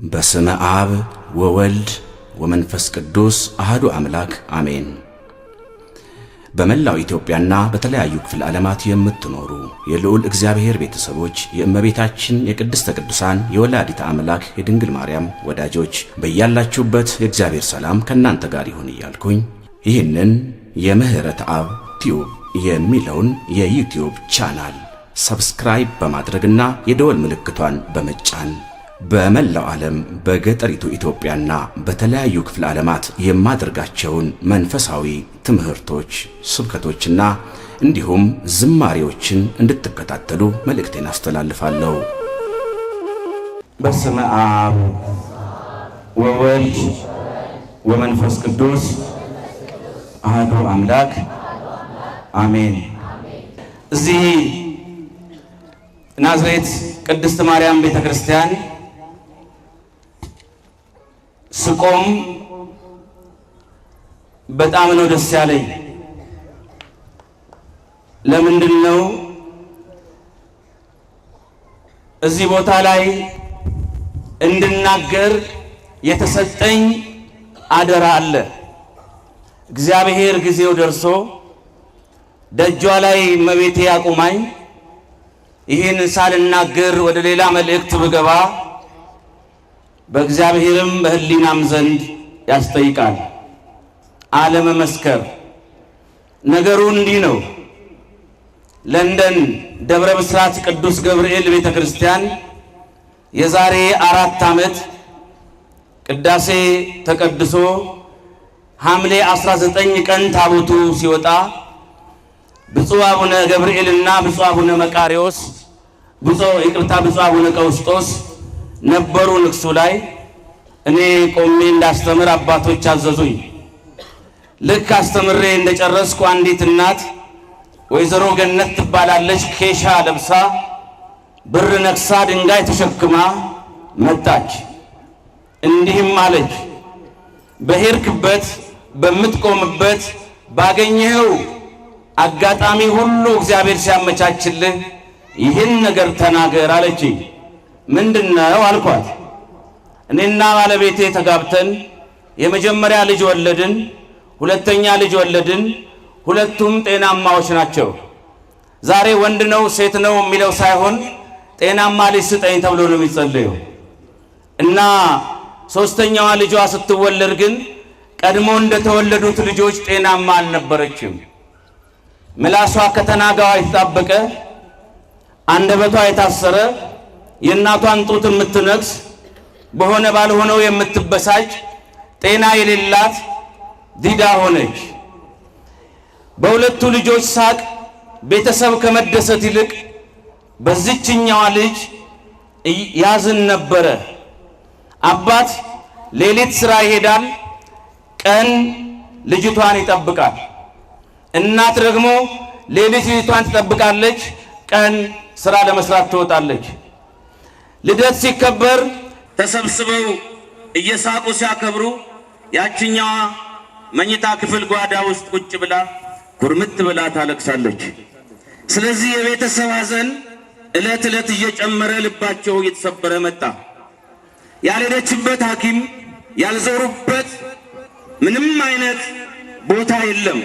በስመ አብ ወወልድ ወመንፈስ ቅዱስ አሐዱ አምላክ አሜን። በመላው ኢትዮጵያና በተለያዩ ክፍለ ዓለማት የምትኖሩ የልዑል እግዚአብሔር ቤተሰቦች የእመቤታችን የቅድስተ ቅዱሳን የወላዲተ አምላክ የድንግል ማርያም ወዳጆች በያላችሁበት የእግዚአብሔር ሰላም ከእናንተ ጋር ይሁን እያልኩኝ ይህንን የምህረት አብ ቲዩብ የሚለውን የዩቲዩብ ቻናል ሰብስክራይብ በማድረግና የደወል ምልክቷን በመጫን በመላው ዓለም በገጠሪቱ ኢትዮጵያና በተለያዩ ክፍለ ዓለማት የማደርጋቸውን መንፈሳዊ ትምህርቶች፣ ስብከቶችና እንዲሁም ዝማሬዎችን እንድትከታተሉ መልእክቴን አስተላልፋለሁ። በስመ አብ ወወልድ ወመንፈስ ቅዱስ አሐዱ አምላክ አሜን። እዚህ ናዝሬት ቅድስት ማርያም ቤተክርስቲያን ስቆም በጣም ነው ደስ ያለኝ። ለምንድነው እዚህ ቦታ ላይ እንድናገር የተሰጠኝ አደራ አለ። እግዚአብሔር ጊዜው ደርሶ ደጇ ላይ እመቤቴ ያቁማኝ ይህን ሳልናገር ወደ ሌላ መልእክት ብገባ በእግዚአብሔርም በሕሊናም ዘንድ ያስጠይቃል። አለመመስከር ነገሩ እንዲህ ነው። ለንደን ደብረ ብስራት ቅዱስ ገብርኤል ቤተክርስቲያን የዛሬ 4 ዓመት ቅዳሴ ተቀድሶ ሐምሌ 19 ቀን ታቦቱ ሲወጣ ብፁዕ አቡነ ገብርኤልና ብፁዕ አቡነ መቃርዮስ ብፁዕ አቡነ ቀውስጦስ ነበሩ ንግሱ ላይ። እኔ ቆሜ እንዳስተምር አባቶች አዘዙኝ። ልክ አስተምሬ እንደጨረስኩ አንዲት እናት ወይዘሮ ገነት ትባላለች፣ ኬሻ ለብሳ ብር ነክሳ ድንጋይ ተሸክማ መጣች። እንዲህም አለች፣ በሄድክበት በምትቆምበት ባገኘኸው አጋጣሚ ሁሉ እግዚአብሔር ሲያመቻችልህ ይህን ነገር ተናገር አለች። ምንድነው አልኳት። እኔና ባለቤቴ ተጋብተን የመጀመሪያ ልጅ ወለድን፣ ሁለተኛ ልጅ ወለድን። ሁለቱም ጤናማዎች ናቸው። ዛሬ ወንድ ነው ሴት ነው የሚለው ሳይሆን ጤናማ ልጅ ስጠኝ ተብሎ ነው የሚጸለየው። እና ሶስተኛዋ ልጇ ስትወለድ ግን ቀድሞ እንደተወለዱት ልጆች ጤናማ አልነበረችም። ምላሷ ከተናጋዋ የተጣበቀ፣ አንደበቷ የታሰረ፣ የእናቷን ጡት የምትነክስ፣ በሆነ ባልሆነው የምትበሳጭ፣ ጤና የሌላት ዲዳ ሆነች። በሁለቱ ልጆች ሳቅ ቤተሰብ ከመደሰት ይልቅ በዚህኛዋ ልጅ ያዝን ነበረ። አባት ሌሊት ስራ ይሄዳል፣ ቀን ልጅቷን ይጠብቃል። እናት ደግሞ ሌሊት ልጅቷን ትጠብቃለች፣ ቀን ስራ ለመስራት ትወጣለች። ልደት ሲከበር ተሰብስበው እየሳቁ ሲያከብሩ ያችኛዋ መኝታ ክፍል ጓዳ ውስጥ ቁጭ ብላ ኩርምት ብላ ታለቅሳለች። ስለዚህ የቤተሰብ ሐዘን ዕለት ዕለት እየጨመረ ልባቸው እየተሰበረ መጣ። ያልሄደችበት ሐኪም ያልዞሩበት ምንም አይነት ቦታ የለም።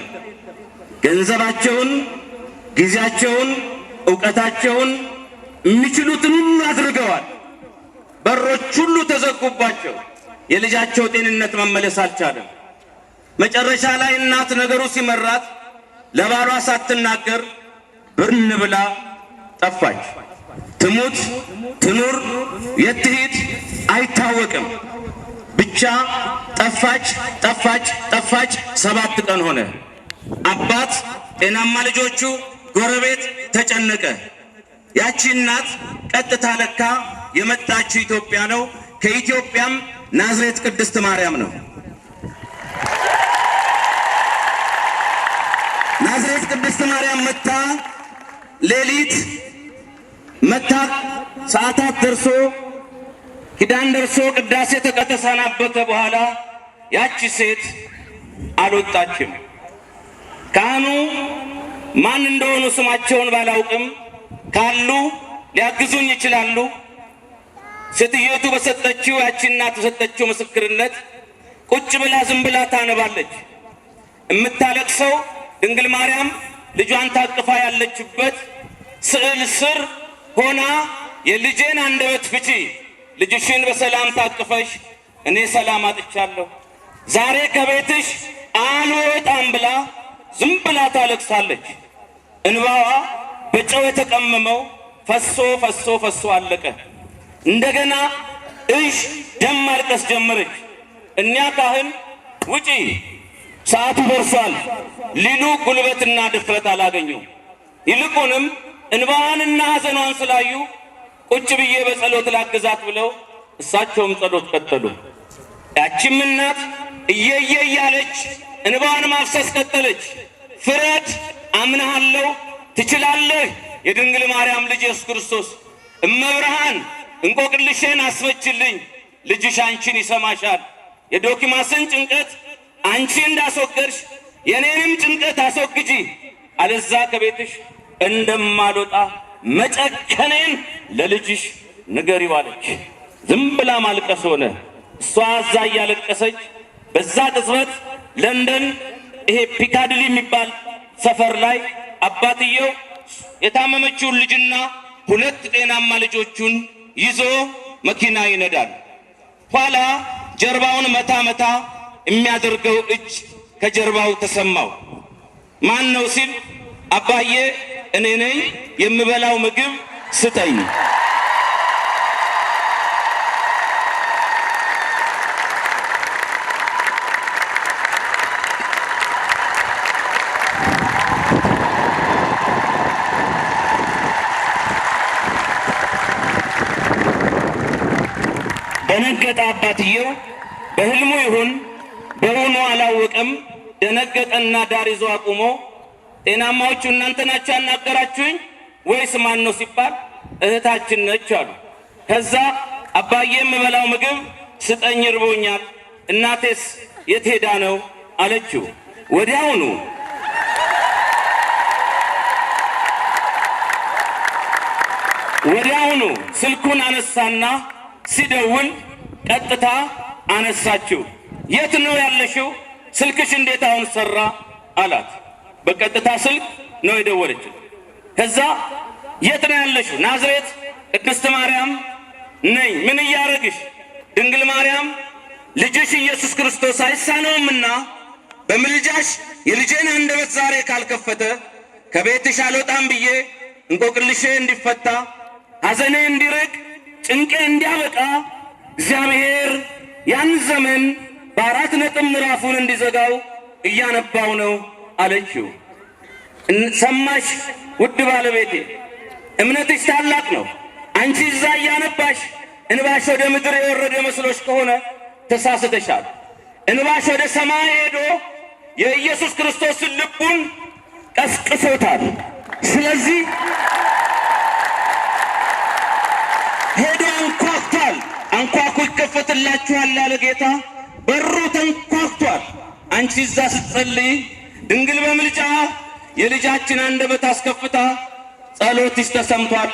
ገንዘባቸውን፣ ጊዜያቸውን፣ ዕውቀታቸውን የሚችሉትን ሁሉ አድርገዋል። በሮች ሁሉ ተዘጉባቸው። የልጃቸው ጤንነት መመለስ አልቻለም። መጨረሻ ላይ እናት ነገሩ ሲመራት ለባሏ ሳትናገር ብርን ብላ ጠፋች። ትሙት ትኑር የት ትሂድ አይታወቅም። ብቻ ጠፋች ጠፋች ጠፋች። 7 ቀን ሆነ። አባት ጤናማ ልጆቹ፣ ጎረቤት ተጨነቀ። ያቺ እናት ቀጥታ ለካ የመጣችው ኢትዮጵያ ነው። ከኢትዮጵያም ናዝሬት ቅድስት ማርያም ነው። ናዝሬት ቅድስት ማርያም መታ ሌሊት መታ ሰዓታት ደርሶ ኪዳን ደርሶ ቅዳሴ ከተሰናበተ በኋላ ያቺ ሴት አልወጣችም። ካህኑ ማን እንደሆኑ ስማቸውን ባላውቅም ካሉ ሊያግዙኝ ይችላሉ። ሴትዮቱ በሰጠችው ያቺ እናት በሰጠችው ምስክርነት ቁጭ ብላ ዝም ብላ ታነባለች። የምታለቅሰው ድንግል ማርያም ልጇን ታቅፋ ያለችበት ስዕል ስር ሆና የልጄን አንደበት ፍቺ፣ ልጅሽን በሰላም ታቅፈሽ እኔ ሰላም አጥቻለሁ፣ ዛሬ ከቤትሽ አልወጣም ብላ ዝም ብላ ታለቅሳለች። እንባዋ በጨው የተቀመመው ፈሶ ፈሶ ፈሶ አለቀ። እንደገና እሽ ደም ማልቀስ ጀመረች። እኛ ካህን ውጪ ሰዓቱ ደርሷል ሊሉ ጉልበትና ድፍረት አላገኙም። ይልቁንም እንባዋንና ሐዘኗን ስላዩ ቁጭ ብዬ በጸሎት ላግዛት ብለው እሳቸውም ጸሎት ቀጠሉ። ያቺም እናት እየየ እያለች እንባዋን ማፍሰስ ቀጠለች። ፍረድ፣ አምናሃለሁ፣ ትችላለህ፣ የድንግል ማርያም ልጅ ኢየሱስ ክርስቶስ እመብርሃን እንቆቅልሽን አስፈችልኝ፣ ልጅሽ አንቺን ይሰማሻል። የዶኪማስን ጭንቀት አንቺ እንዳስወገድሽ የኔንም ጭንቀት አስወግጂ፣ አለዛ ከቤትሽ እንደማልወጣ መጨከኔን ለልጅሽ ንገሪው አለች። ዝም ብላ ማልቀስ ሆነ። እሷ እዛ እያለቀሰች በዛ ቅጽበት ለንደን ይሄ ፒካድሊ የሚባል ሰፈር ላይ አባትየው የታመመችውን ልጅና 2 ጤናማ ልጆቹን ይዞ መኪና ይነዳል። ኋላ ጀርባውን መታ መታ የሚያደርገው እጅ ከጀርባው ተሰማው። ማን ነው ሲል አባዬ እኔ ነኝ፣ የምበላው ምግብ ስጠኝ። ደነገጠ። አባትየው በህልሙ ይሁን በሆኑ አላወቀም። ደነገጠና ዳር ይዞ አቁሞ ጤናማዎቹ እናንተ ናችሁ ያናገራችሁኝ ወይስ ማን ነው ሲባል እህታችን ነች አሉ። ከዛ አባዬ የምበላው ምግብ ስጠኝ እርቦኛል፣ እናቴስ የት ሄዳ ነው አለችው። ወዲያውኑ ስልኩን አነሳና ሲደውል ቀጥታ አነሳችው። የት ነው ያለሽው? ስልክሽ እንዴት አሁን ሰራ አላት። በቀጥታ ስልክ ነው የደወለችው። ከዛ የት ነው ያለሽው? ናዝሬት ቅድስት ማርያም ነኝ። ምን እያረግሽ? ድንግል ማርያም ልጅሽ ኢየሱስ ክርስቶስ አይሳነውምና በምልጃሽ የልጄን አንደበት ዛሬ ካልከፈተ ከቤትሽ አልወጣም ብዬ እንቆቅልሼ እንዲፈታ፣ ሐዘኔ እንዲርቅ፣ ጭንቄ እንዲያበቃ እግዚአብሔር ያን ዘመን በ4 ነጥብ ምዕራፉን እንዲዘጋው እያነባው ነው አለችው። ሰማሽ ውድ ባለቤቴ፣ እምነትሽ ታላቅ ነው። አንቺ እዛ እያነባሽ እንባሽ ወደ ምድር የወረደ መስሎሽ ከሆነ ተሳስተሻል። እንባሽ ወደ ሰማይ ሄዶ የኢየሱስ ክርስቶስን ልቡን ቀስቅሶታል። ስለዚህ ሄዶ አንኳኩቷል። አንኳኩ ይከፈትላችኋል ያለ ጌታ በሩ ተንኳኩቷል። አንቺ እዛ ስትጸልይ ድንግል በምልጃ የልጃችን አንደበት አስከፍታ ጸሎትሽ ተሰምቷል።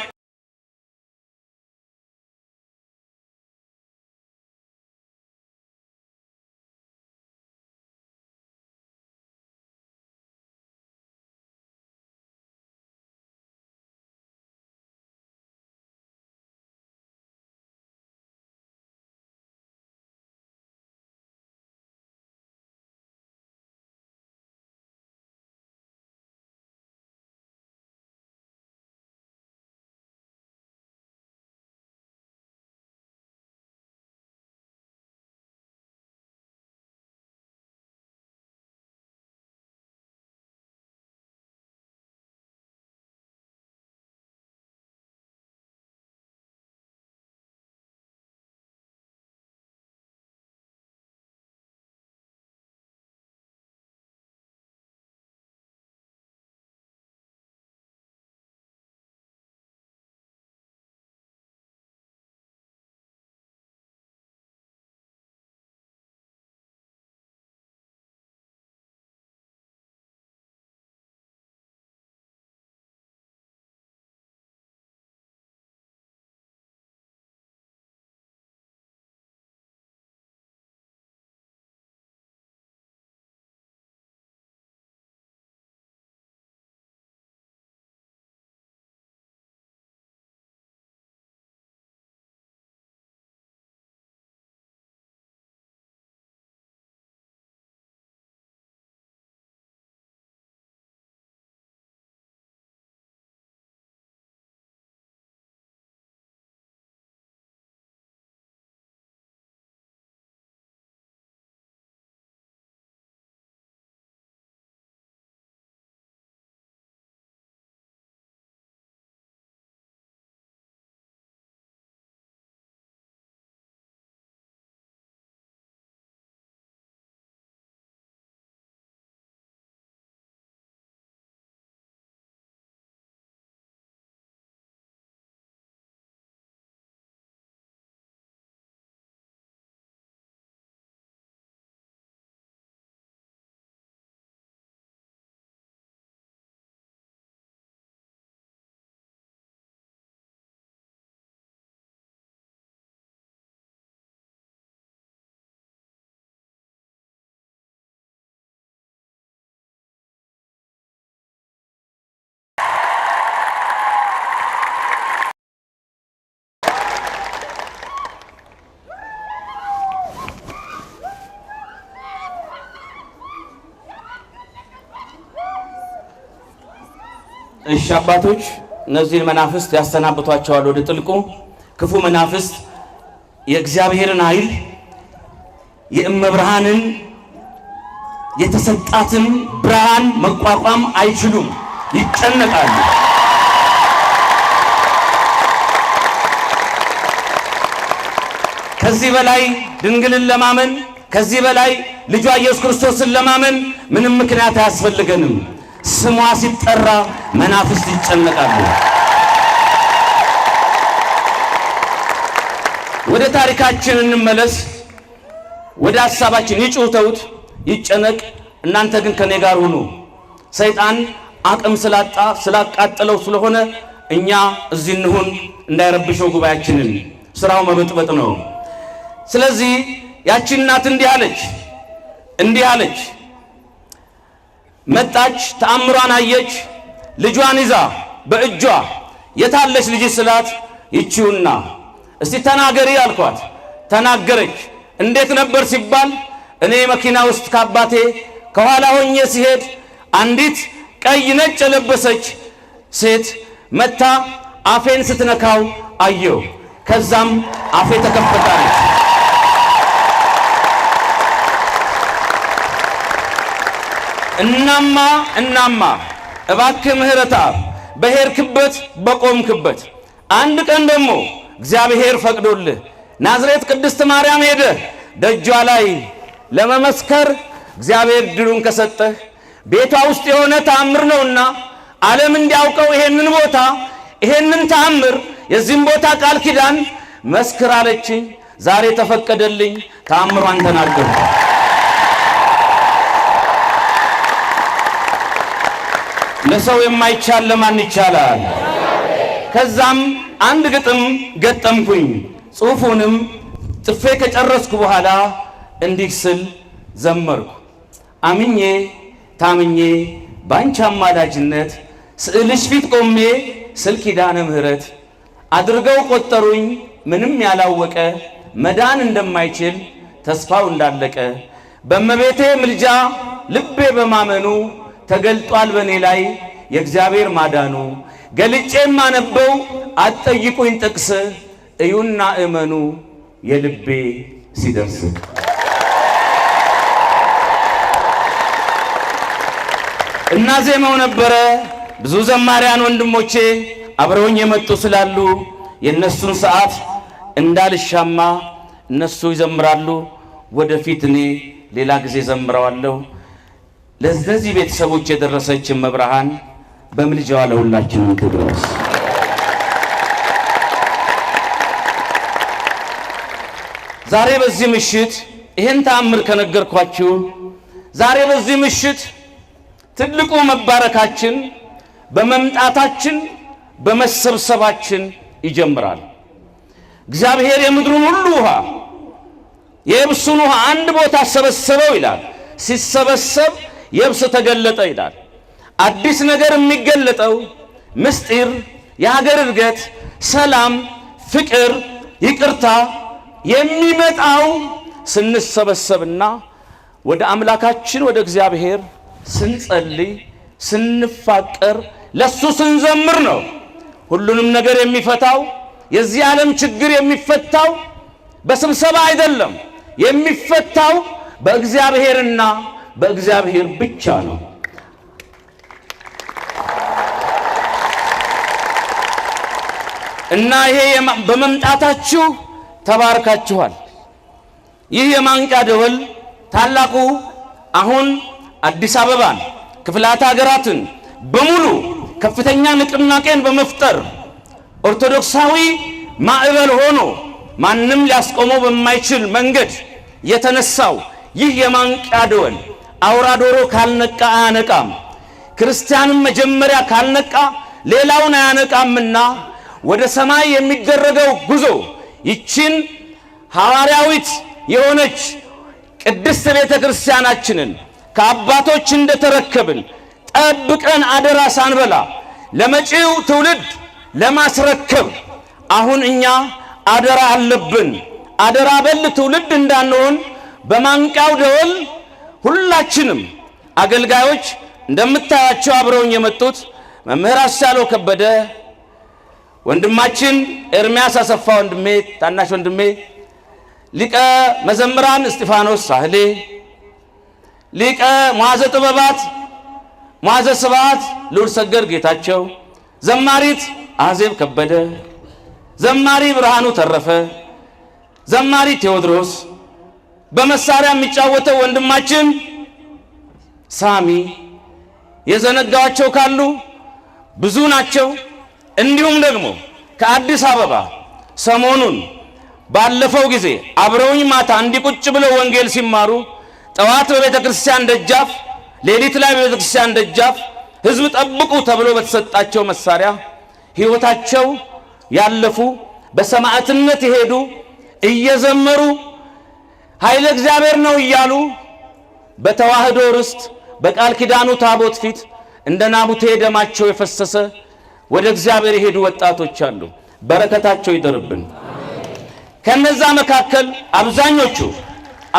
እሺ አባቶች እነዚህ መናፍስት ያስተናብቷቸዋል ወደ ጥልቁ። ክፉ መናፍስት የእግዚአብሔርን ኃይል የእመብርሃንን የተሰጣትን ብርሃን መቋቋም አይችሉም፣ ይጨነቃሉ። ከዚህ በላይ ድንግልን ለማመን ከዚህ በላይ ልጇ ኢየሱስ ክርስቶስን ለማመን ምንም ምክንያት አያስፈልገንም። ስሟ ሲጠራ መናፍስት ይጨነቃሉ። ወደ ታሪካችን እንመለስ። ወደ ሐሳባችን ይጩተውት ይጨነቅ፣ እናንተ ግን ከኔ ጋር ሁኑ። ሰይጣን አቅም ስላቃጠለው ስለሆነ እኛ እዚህ እንሁን፣ እንዳይረብሸው ጉባኤያችንን። ስራው መበጥበጥ ነው። ስለዚህ ያቺ እናት እንዲህ አለች። መጣች፣ ተአምሯን አየች፣ ልጇን ይዛ በእጇ የታለች ልጅ ስላት ይቺውና እስቲ ተናገሪ አልኳት። ተናገረች። እንዴት ነበር ሲባል እኔ መኪና ውስጥ ከአባቴ ከኋላ ሆኜ ሲሄድ አንዲት ቀይ ነጭ የለበሰች ሴት መታ አፌን ስትነካው አየው። ከዛም አፌ ተከፈታለች። እናማ እባክህ ምህረታ በሄድክበት በቆምክበት አንድ ቀን ደግሞ እግዚአብሔር ፈቅዶልህ ናዝሬት ቅድስት ማርያም ሄደ ደጇ ላይ ለመመስከር እግዚአብሔር ድሉን ከሰጠህ ቤቷ ውስጥ የሆነ ተአምር ነውና ዓለም እንዲያውቀው ይሄንን ቦታ ይሄንን ተአምር የዚህም ቦታ ቃል ኪዳን መስክር አለችኝ። ዛሬ ተፈቀደልኝ። ተአምሯን ተናገርኩ። ለሰው የማይቻል ለማን ይቻላል? ከዛም አንድ ግጥም ገጠምኩኝ። ጽሑፉንም ጽፌ ከጨረስኩ በኋላ እንዲህ ስል ዘመርኩ። አምኜ ታምኜ ባንቺ አማላጅነት ስዕልሽ ፊት ቆሜ ስል ኪዳነ ምሕረት አድርገው ቆጠሩኝ ምንም ያላወቀ መዳን እንደማይችል ተስፋው እንዳለቀ በእመቤቴ ምልጃ ልቤ በማመኑ ተገልጧል በኔ ላይ የእግዚአብሔር ማዳኑ። ገልጬ ማነበው አትጠይቁኝ ጥቅስ እዩና እመኑ የልቤ ሲደርስ። እና ዜማው ነበረ። ብዙ ዘማሪያን ወንድሞቼ አብረውኝ የመጡ ስላሉ የነሱን ሰዓት እንዳልሻማ እነሱ ይዘምራሉ። ወደፊት እኔ ሌላ ጊዜ ዘምረዋለሁ። ለዚህ ቤተሰቦች የደረሰች እመብርሃን በምልጃዋ ለሁላችንም ትድረስ። ዛሬ በዚህ ምሽት ይሄን ተአምር ከነገርኳችሁ ዛሬ በዚህ ምሽት ትልቁ መባረካችን በመምጣታችን በመሰብሰባችን ይጀምራል። እግዚአብሔር የምድሩን ሁሉ ውሃ የብሱን ውሃ አንድ ቦታ ሰበሰበው ይላል። ሲሰበሰብ የብስ ተገለጠ ይላል። አዲስ ነገር የሚገለጠው ምስጢር፣ የሀገር እድገት፣ ሰላም፣ ፍቅር፣ ይቅርታ የሚመጣው ስንሰበሰብና ወደ አምላካችን ወደ እግዚአብሔር ስንጸልይ ስንፋቀር ለሱ ስንዘምር ነው። ሁሉንም ነገር የሚፈታው የዚህ ዓለም ችግር የሚፈታው በስብሰባ አይደለም። የሚፈታው በእግዚአብሔርና በእግዚአብሔር ብቻ ነው። እና ይሄ በመምጣታችሁ ተባርካችኋል። ይህ የማንቂያ ደወል ታላቁ አሁን አዲስ አበባን ክፍላተ ሀገራትን በሙሉ ከፍተኛ ንቅናቄን በመፍጠር ኦርቶዶክሳዊ ማዕበል ሆኖ ማንም ሊያስቆመው በማይችል መንገድ የተነሳው ይህ የማንቂያ ደወል አውራ ዶሮ ካልነቃ አያነቃም። ክርስቲያንም መጀመሪያ ካልነቃ ሌላውን አያነቃምና ወደ ሰማይ የሚደረገው ጉዞ ይችን ሐዋርያዊት የሆነች ቅድስት ቤተ ክርስቲያናችንን ከአባቶች እንደተረከብን ጠብቀን አደራ ሳንበላ ለመጪው ትውልድ ለማስረከብ አሁን እኛ አደራ አለብን። አደራ በል ትውልድ እንዳንሆን በማንቂያው ደወል ሁላችንም አገልጋዮች እንደምታያቸው አብረውኝ የመጡት መምህር አስቻለው ከበደ፣ ወንድማችን ኤርሚያስ አሰፋ ወንድሜ፣ ታናሽ ወንድሜ፣ ሊቀ መዘምራን እስጢፋኖስ ሳህሌ፣ ሊቀ መዋዘ ጥበባት መዋዘ ስብሐት ልዑል ሰገድ ጌታቸው፣ ዘማሪት አዜብ ከበደ፣ ዘማሪ ብርሃኑ ተረፈ፣ ዘማሪ ቴዎድሮስ፣ በመሳሪያ የሚጫወተው ወንድማችን ሳሚ፣ የዘነጋቸው ካሉ ብዙ ናቸው። እንዲሁም ደግሞ ከአዲስ አበባ ሰሞኑን ባለፈው ጊዜ አብረውኝ ማታ እንዲቁጭ ብለው ወንጌል ሲማሩ ጠዋት በቤተ ክርስቲያን ደጃፍ ሌሊት ላይ በቤተ ክርስቲያን ደጃፍ ሕዝብ ጠብቁ ተብሎ በተሰጣቸው መሳሪያ ሕይወታቸው ያለፉ በሰማዕትነት የሄዱ እየዘመሩ ኃይለ እግዚአብሔር ነው እያሉ በተዋህዶ ርስት በቃል ኪዳኑ ታቦት ፊት እንደ ናቡቴ ደማቸው የፈሰሰ ወደ እግዚአብሔር የሄዱ ወጣቶች አሉ። በረከታቸው ይደርብን። ከነዛ መካከል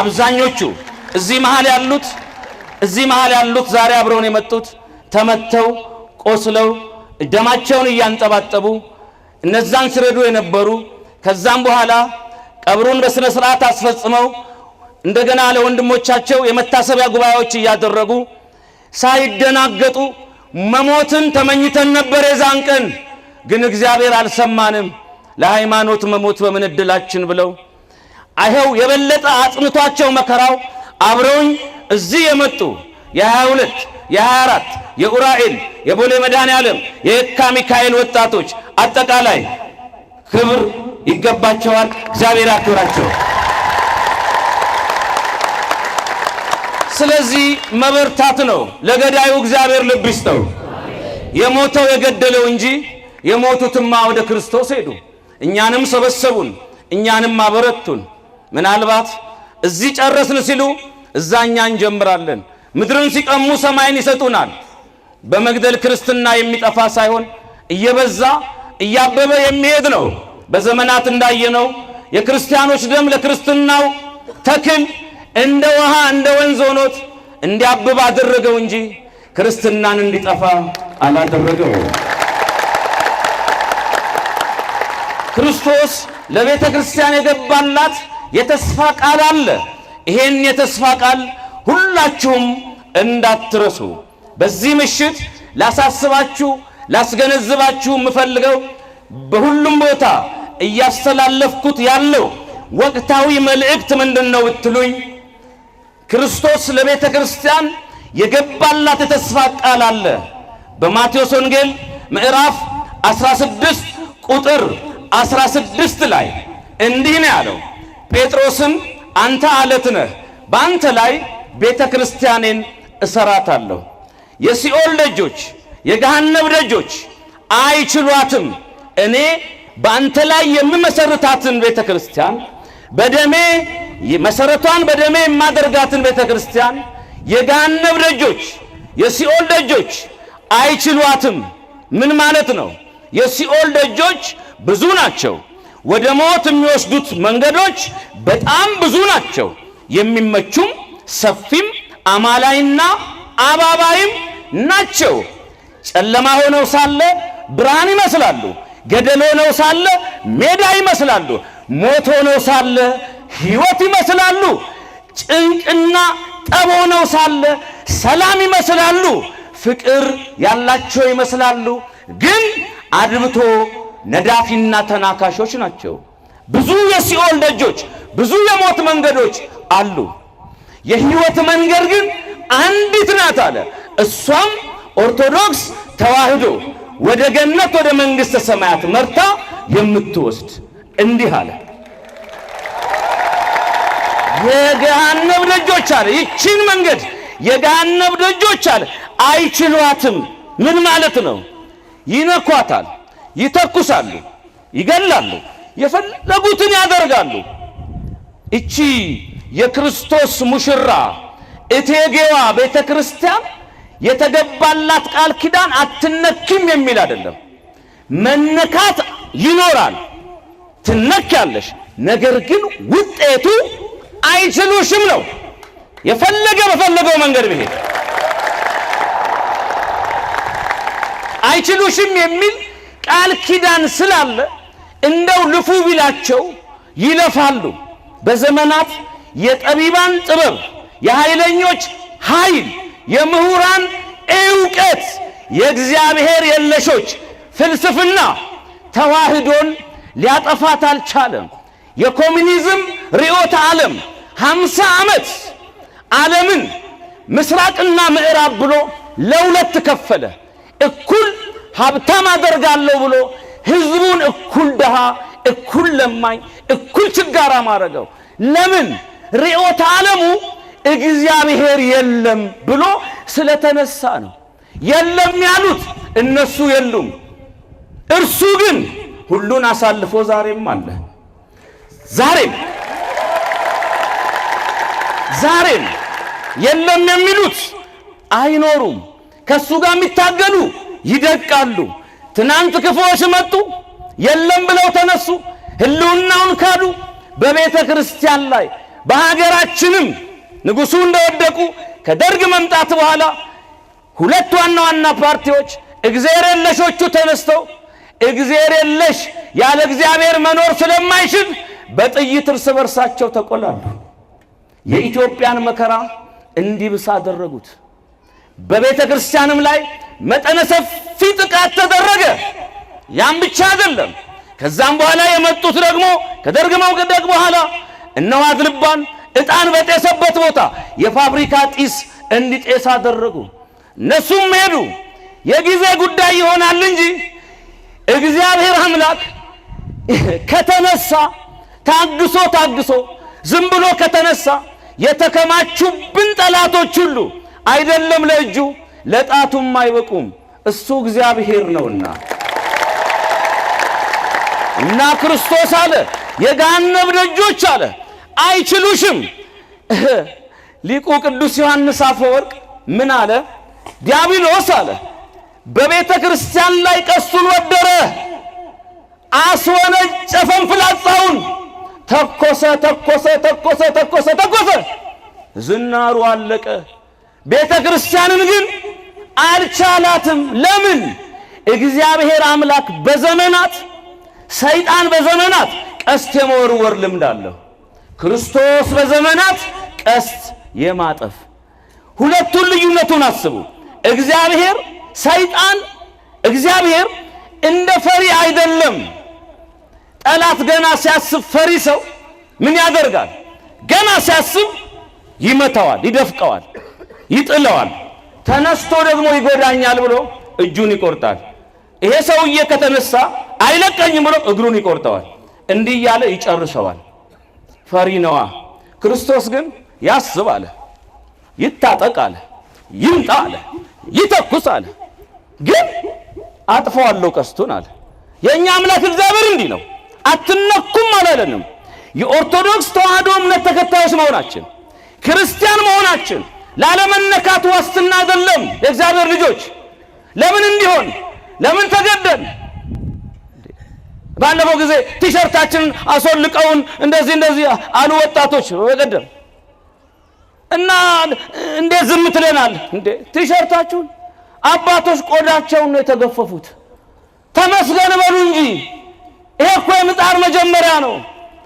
አብዛኞቹ እዚህ መሃል ያሉት ዛሬ አብረውን የመጡት ተመተው ቆስለው ደማቸውን እያንጠባጠቡ እነዛን ሲረዱ የነበሩ ከዛም በኋላ ቀብሩን በስነ ስርዓት አስፈጽመው እንደገና ለወንድሞቻቸው የመታሰቢያ ጉባኤዎች እያደረጉ ሳይደናገጡ መሞትን ተመኝተን ነበር የዛን ቀን፣ ግን እግዚአብሔር አልሰማንም። ለሃይማኖት መሞት በምን ዕድላችን ብለው አይኸው የበለጠ አጽንቷቸው መከራው አብረውኝ እዚህ የመጡ የ22 የ24 የኡራኤል የቦሌ መድኃኔዓለም የየካ ሚካኤል ወጣቶች አጠቃላይ ክብር ይገባቸዋል። እግዚአብሔር ያክብራቸው። ስለዚህ መበርታት ነው። ለገዳዩ እግዚአብሔር ልብ ይስጠው። የሞተው የገደለው እንጂ የሞቱትማ ወደ ክርስቶስ ሄዱ። እኛንም ሰበሰቡን፣ እኛንም አበረቱን። ምናልባት እዚህ ጨረስን ሲሉ እዛኛ እንጀምራለን። ምድርን ሲቀሙ ሰማይን ይሰጡናል። በመግደል ክርስትና የሚጠፋ ሳይሆን እየበዛ እያበበ የሚሄድ ነው። በዘመናት እንዳየነው የክርስቲያኖች ደም ለክርስትናው ተክል እንደ ውሃ እንደ ወንዝ ሆኖት እንዲያብብ አደረገው እንጂ ክርስትናን እንዲጠፋ አላደረገው። ክርስቶስ ለቤተ ክርስቲያን የገባላት የተስፋ ቃል አለ። ይሄን የተስፋ ቃል ሁላችሁም እንዳትረሱ በዚህ ምሽት ላሳስባችሁ ላስገነዝባችሁ የምፈልገው በሁሉም ቦታ እያስተላለፍኩት ያለው ወቅታዊ መልእክት ምንድነው ብትሉኝ፣ ክርስቶስ ለቤተ ክርስቲያን የገባላት የተስፋ ቃል አለ። በማቴዎስ ወንጌል ምዕራፍ 16 ቁጥር 16 ላይ እንዲህ ነው ያለው፣ ጴጥሮስን አንተ አለት ነህ፣ በአንተ ላይ ቤተ ክርስቲያኔን እሰራታለሁ፣ የሲኦል ደጆች የገሃነም ደጆች አይችሏትም። እኔ በአንተ ላይ የምመሰርታትን ቤተ ክርስቲያን በደሜ መሰረቷን በደሜ የማደርጋትን ቤተ ክርስቲያን የገሃነም ደጆች የሲኦል ደጆች አይችሏትም። ምን ማለት ነው? የሲኦል ደጆች ብዙ ናቸው። ወደ ሞት የሚወስዱት መንገዶች በጣም ብዙ ናቸው። የሚመቹም ሰፊም አማላይና አባባይም ናቸው። ጨለማ ሆነው ሳለ ብርሃን ይመስላሉ። ገደል ሆነው ሳለ ሜዳ ይመስላሉ። ሞት ሆነው ሳለ ሕይወት ይመስላሉ። ጭንቅና ጠብ ሆነው ሳለ ሰላም ይመስላሉ። ፍቅር ያላቸው ይመስላሉ። ግን አድብቶ ነዳፊና ተናካሾች ናቸው። ብዙ የሲኦል ደጆች፣ ብዙ የሞት መንገዶች አሉ። የሕይወት መንገድ ግን አንዲት ናት አለ። እሷም ኦርቶዶክስ ተዋህዶ ወደ ገነት ወደ መንግሥተ ሰማያት መርታ የምትወስድ። እንዲህ አለ፣ የገሃነም ደጆች አለ፣ ይቺን መንገድ የገሃነም ደጆች አለ አይችሏትም። ምን ማለት ነው? ይነኳታል፣ ይተኩሳሉ፣ ይገላሉ፣ የፈለጉትን ያደርጋሉ። እቺ የክርስቶስ ሙሽራ እቴጌዋ ቤተ ክርስቲያን የተገባላት ቃል ኪዳን አትነኪም የሚል አይደለም። መነካት ይኖራል፣ ትነካለሽ፣ ነገር ግን ውጤቱ አይችሉሽም ነው። በፈለገው መንገድ ብሄድ አይችሉሽም የሚል ቃል ኪዳን ስላለ እንደው ልፉ ቢላቸው ይለፋሉ። በዘመናት የጠቢባን ጥበብ፣ የኃይለኞች ኃይል፣ የምሁራን ዕውቀት፣ የእግዚአብሔር የለሾች ፍልስፍና ተዋህዶን ሊያጠፋት አልቻለም። የኮሙኒዝም ርዕዮተ ዓለም 50 ዓመት ዓለምን ምስራቅና ምዕራብ ብሎ ለሁለት ከፈለ። እኩል ሀብታም አደርጋለሁ ብሎ ህዝቡን እኩል ደሃ፣ እኩል ለማኝ፣ እኩል ችጋራም አደረገው። ለምን? ርዕዮተ ዓለሙ እግዚአብሔር የለም ብሎ ስለተነሳ ነው። የለም ያሉት እነሱ የሉም፣ እርሱ ግን ሁሉን አሳልፎ ዛሬም አለ። ዛሬም የለም የሚሉት አይኖሩም። ከሱ ጋር የሚታገሉ ይደቃሉ። ትናንት ክፉዎች መጡ፣ የለም ብለው ተነሱ፣ ህልውናውን ካዱ። በቤተ ክርስቲያን ላይ በሀገራችንም ንጉሱ እንደወደቁ ከደርግ መምጣት በኋላ ሁለት ዋና ዋና ፓርቲዎች እግዚአብሔር የለሾቹ ተነስተው እግዚአብሔር የለሽ ያለ እግዚአብሔር መኖር ስለማይችል በጥይት እርስ በርሳቸው ተቆላሉ። የኢትዮጵያን መከራ እንዲብስ አደረጉት። በቤተ ክርስቲያንም ላይ መጠነ ሰፊ ጥቃት ተደረገ። ያም ብቻ አይደለም። ከዛም በኋላ የመጡት ደግሞ ከደርግ መውደቅ በኋላ እነዋት ልባን ዕጣን በጤሰበት ቦታ የፋብሪካ ጢስ እንዲጤስ አደረጉ። እነሱም ሄዱ። የጊዜ ጉዳይ ይሆናል እንጂ እግዚአብሔር አምላክ ከተነሳ ታግሶ ዝም ብሎ ከተነሳ የተከማቹብን ጠላቶች ሁሉ አይደለም ለእጁ ለጣቱም አይበቁም። እሱ እግዚአብሔር ነውና እና ክርስቶስ አለ የገሃነም ደጆች አለ አይችሉሽም። ሊቁ ቅዱስ ዮሐንስ አፈወርቅ ምን አለ? ዲያብሎስ አለ በቤተ ክርስቲያን ላይ ቀስቱን ወደረ፣ አስወነጨፈን፣ ፍላጻውን ተኮሰ፣ ዝናሩ አለቀ። ቤተ ክርስቲያንን ግን አልቻላትም። ለምን? እግዚአብሔር አምላክ በዘመናት ሰይጣን በዘመናት ቀስት የመወርወር ልምድ አለው። ክርስቶስ በዘመናት ቀስት የማጠፍ። ሁለቱን ልዩነቱን አስቡ። እግዚአብሔር እንደ ፈሪ አይደለም። ጠላት ገና ሲያስብ ፈሪ ሰው ምን ያደርጋል? ገና ሲያስብ ይመታዋል፣ ይደፍቀዋል፣ ይጥለዋል። ተነስቶ ደግሞ ይጎዳኛል ብሎ እጁን ይቆርጣል። ይሄ ሰውዬ ከተነሳ አይለቀኝም ብሎ እግሩን ይቆርጠዋል። እንዲህ ያለ ይጨርሰዋል። ፈሪ ነዋ። ክርስቶስ ግን ያስብ አለ፣ ይታጠቅ አለ፣ ይምጣ አለ፣ ይተኩስ አለ። ግን አጥፈዋለሁ ቀስቱን አለ። የኛ አምላክ እግዚአብሔር እንዲህ ነው። አትነኩም አላለንም። የኦርቶዶክስ ተዋህዶ እምነት ተከታዮች መሆናችን ክርስቲያን መሆናችን ላለመነካት ዋስትና አይደለም። የእግዚአብሔር ልጆች ለምን እንዲሆን ለምን ተገደን? ባለፈው ጊዜ ቲሸርታችንን አስወልቀውን እንደዚህ አሉ ወጣቶች በቀደም እና እንዴት ዝም ትለናል እንዴ? ቲሸርታችሁን አባቶች ቆዳቸውን ነው የተገፈፉት። ተመስገን በሉ እንጂ ይሄ እኮ የምጣር መጀመሪያ ነው።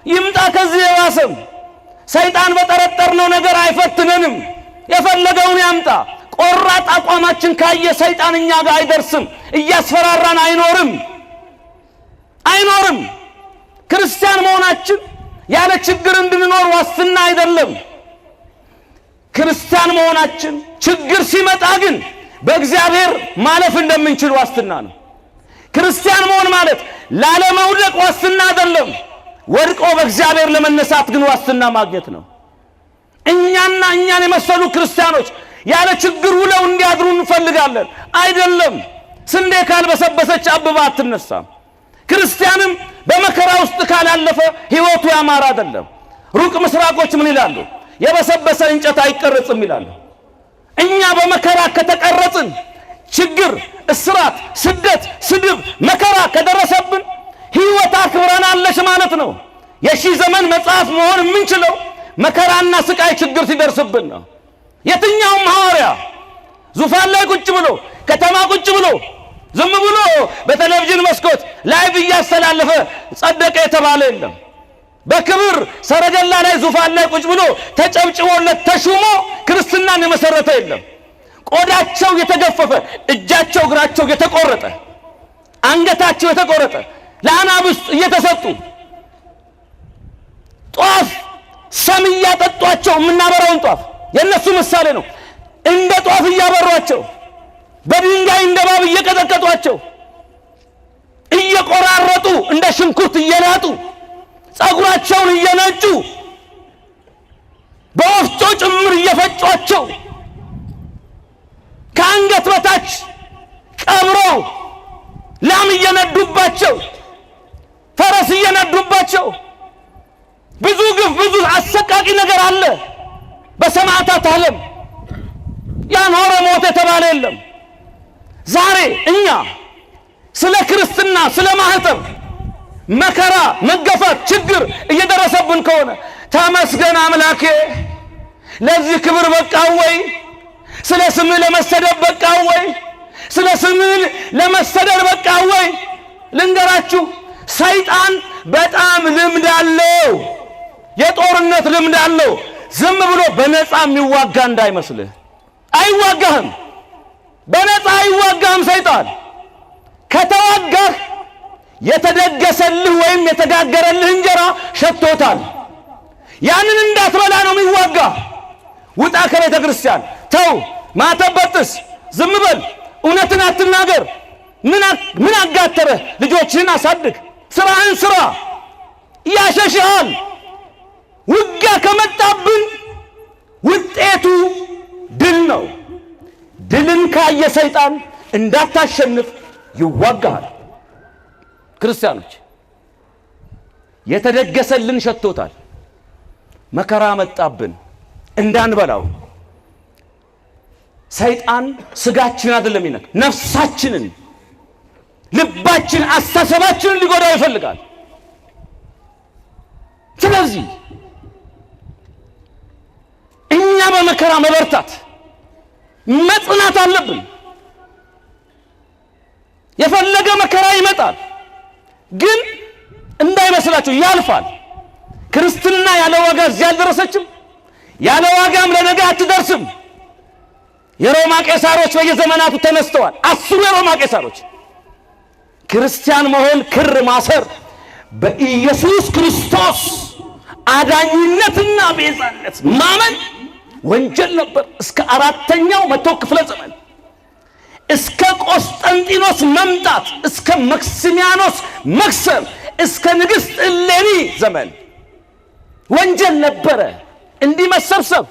ይምጣ ከዚህ የባሰም። ሰይጣን በጠረጠርነው ነገር አይፈትነንም። የፈለገውን ያምጣ። ቆራጥ አቋማችን ካየ ሰይጣን እኛ ጋር አይደርስም። እያስፈራራን አይኖርም። ክርስቲያን መሆናችን ያለ ችግር እንድንኖር ዋስትና አይደለም። ክርስቲያን መሆናችን ችግር ሲመጣ ግን በእግዚአብሔር ማለፍ እንደምንችል ዋስትና ነው። ክርስቲያን መሆን ማለት ላለመውደቅ ዋስትና አይደለም። ወድቆ በእግዚአብሔር ለመነሳት ግን ዋስትና ማግኘት ነው። እኛን የመሰሉ ክርስቲያኖች ያለ ችግር ውለው እንዲያድሩ እንፈልጋለን አይደለም። ስንዴ ካልበሰበሰች አብባ አትነሳም። ክርስቲያንም በመከራ ውስጥ ካላለፈ ሕይወቱ ያማረ አይደለም። ሩቅ ምስራቆች ምን ይላሉ? የበሰበሰ እንጨት አይቀረጽም ይላሉ። እኛ በመከራ ከተቀረጽን ችግር፣ እስራት፣ ስደት፣ ስድብ፣ መከራ ከደረሰብን ሕይወት አክብረናለች ማለት ነው። የሺህ ዘመን መጽሐፍ መሆን የምንችለው መከራና ስቃይ ችግር ሲደርስብን ነው። የትኛውም ሐዋርያ ዙፋን ላይ ቁጭ ብሎ ከተማ ቁጭ ብሎ ዝም ብሎ በቴሌቪዥን መስኮት ላይቭ ያስተላልፈ ጸደቀ የተባለ የለም። በክብር ሰረገላ ላይ ዙፋን ላይ ቁጭ ብሎ ተጨብጭቦለት ተሹሞ ክርስትናን የመሰረተ የለም። ቆዳቸው የተገፈፈ፣ እጃቸው እግራቸው የተቆረጠ፣ አንገታቸው የተቆረጠ ለአናብስት እየተሰጡ ጧፍ ሰም እያጠጧቸው የምናበራውን ጧፍ የነሱ ምሳሌ ነው። እንደ ጧፍ እያበሯቸው በድንጋይ እንደ እባብ እየቀጠቀጧቸው እየቆራረጡ እንደ ሽንኩርት እየላጡ ጸጉራቸውን እየነጩ በወፍጮ ጭምር እየፈጯቸው ከአንገት በታች ቀብረው ላም እየነዱባቸው ፈረስ እየነዱባቸው ብዙ ግፍ ብዙ አሰቃቂ ነገር አለ በሰማዕታት ዓለም። ያኖረ ሞት የተባለ የለም። ዛሬ እኛ ስለ ክርስትና ስለ ማህተብ መከራ መገፋት ችግር እየደረሰብን ከሆነ ተመስገን አምላኬ ለዚህ ክብር በቃው ወይ? ስለ ስምህ ለመሰደብ በቃው ወይ? ስለ ስምህ ለመሰደድ በቃው ወይ? ልንገራችሁ፣ ሰይጣን በጣም ልምድ አለው፣ የጦርነት ልምድ አለው። ዝም ብሎ በነፃ የሚዋጋ እንዳይመስልህ። አይዋጋህም፣ በነፃ አይዋጋህም። ሰይጣን ከተዋጋህ የተደገሰልህ ወይም የተጋገረልህ እንጀራ ሸቶታል። ያንን እንዳትበላ ነው የሚዋጋ። ውጣ ከቤተ ክርስቲያን፣ ተው ማተብ በጥስ፣ ዝም በል፣ እውነትን አትናገር። ምን አጋተረህ? ልጆችህን አሳድግ፣ ስራህን ስራ። ያሸሽሃል። ውጊያ ከመጣብን ውጤቱ ድል ነው። ድልን ካየ ሰይጣን እንዳታሸንፍ ይዋጋሃል። ክርስቲያኖች የተደገሰልን ሸቶታል። መከራ መጣብን እንዳንበላው። ሰይጣን ስጋችን አይደለም ይነክ ነፍሳችንን፣ ልባችን፣ አስተሳሰባችንን ሊጎዳው ይፈልጋል። ስለዚህ እኛ በመከራ መበርታት መጽናት አለብን። የፈለገ መከራ ይመጣል፣ ግን እንዳይመስላችሁ ያልፋል። ክርስትና ያለ ዋጋ እዚህ አልደረሰችም፣ ያለ ዋጋም ለነገ አትደርስም። የሮማ ቄሳሮች በየዘመናቱ ተነስተዋል። 10 የሮማ ቄሳሮች ክርስቲያን መሆን ክር ማሰር በኢየሱስ ክርስቶስ አዳኝነትና ቤዛነት ማመን ወንጀል ነበር። እስከ 4ኛው መቶ ክፍለ ዘመን እስከ ቆስጠንጢኖስ መምጣት፣ እስከ መክሲሚያኖስ መክሰር፣ እስከ ንግሥት እሌኒ ዘመን ወንጀል ነበረ። እንዲህ መሰብሰብ፣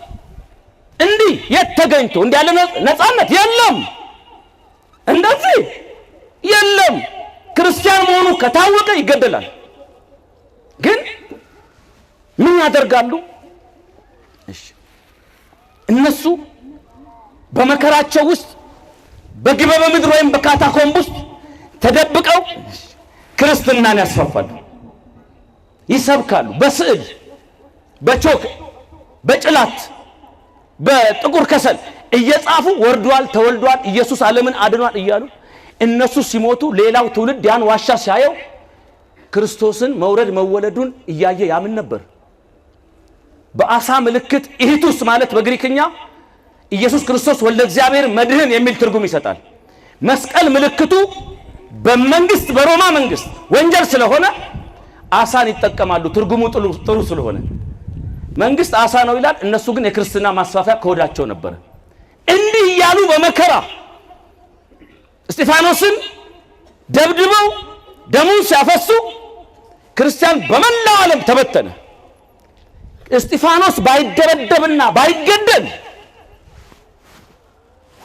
እንዲህ የት ተገኝቶ እንዲህ ያለ ነፃነት የለም፣ እንደዚህ የለም። ክርስቲያን መሆኑ ከታወቀ ይገደላል። ግን ምን ያደርጋሉ? እነሱ በመከራቸው ውስጥ በግበበ ምድር ወይም በካታኮምብ ውስጥ ተደብቀው ክርስትናን ያስፋፋሉ፣ ይሰብካሉ። በስዕል፣ በቾክ፣ በጭላት፣ በጥቁር ከሰል እየጻፉ ወርዷል፣ ተወልዷል፣ ኢየሱስ ዓለምን አድኗል እያሉ እነሱ ሲሞቱ ሌላው ትውልድ ያን ዋሻ ሲያየው ክርስቶስን መውረድ መወለዱን እያየ ያምን ነበር። በአሳ ምልክት ኢየሱስ ማለት በግሪክኛ ኢየሱስ ክርስቶስ ወልደ እግዚአብሔር መድህን የሚል ትርጉም ይሰጣል። መስቀል ምልክቱ በመንግስት በሮማ መንግስት ወንጀል ስለሆነ አሳን ይጠቀማሉ። ትርጉሙ ጥሩ ስለሆነ መንግስት አሳ ነው ይላል። እነሱ ግን የክርስትና ማስፋፊያ ከወዳቸው ነበር። እንዲህ ያሉ በመከራ እስጢፋኖስን ደብድበው ደሙን ሲያፈሱ ክርስቲያን በመላው ዓለም ተበተነ። እስጢፋኖስ ባይደበደብና ባይገደል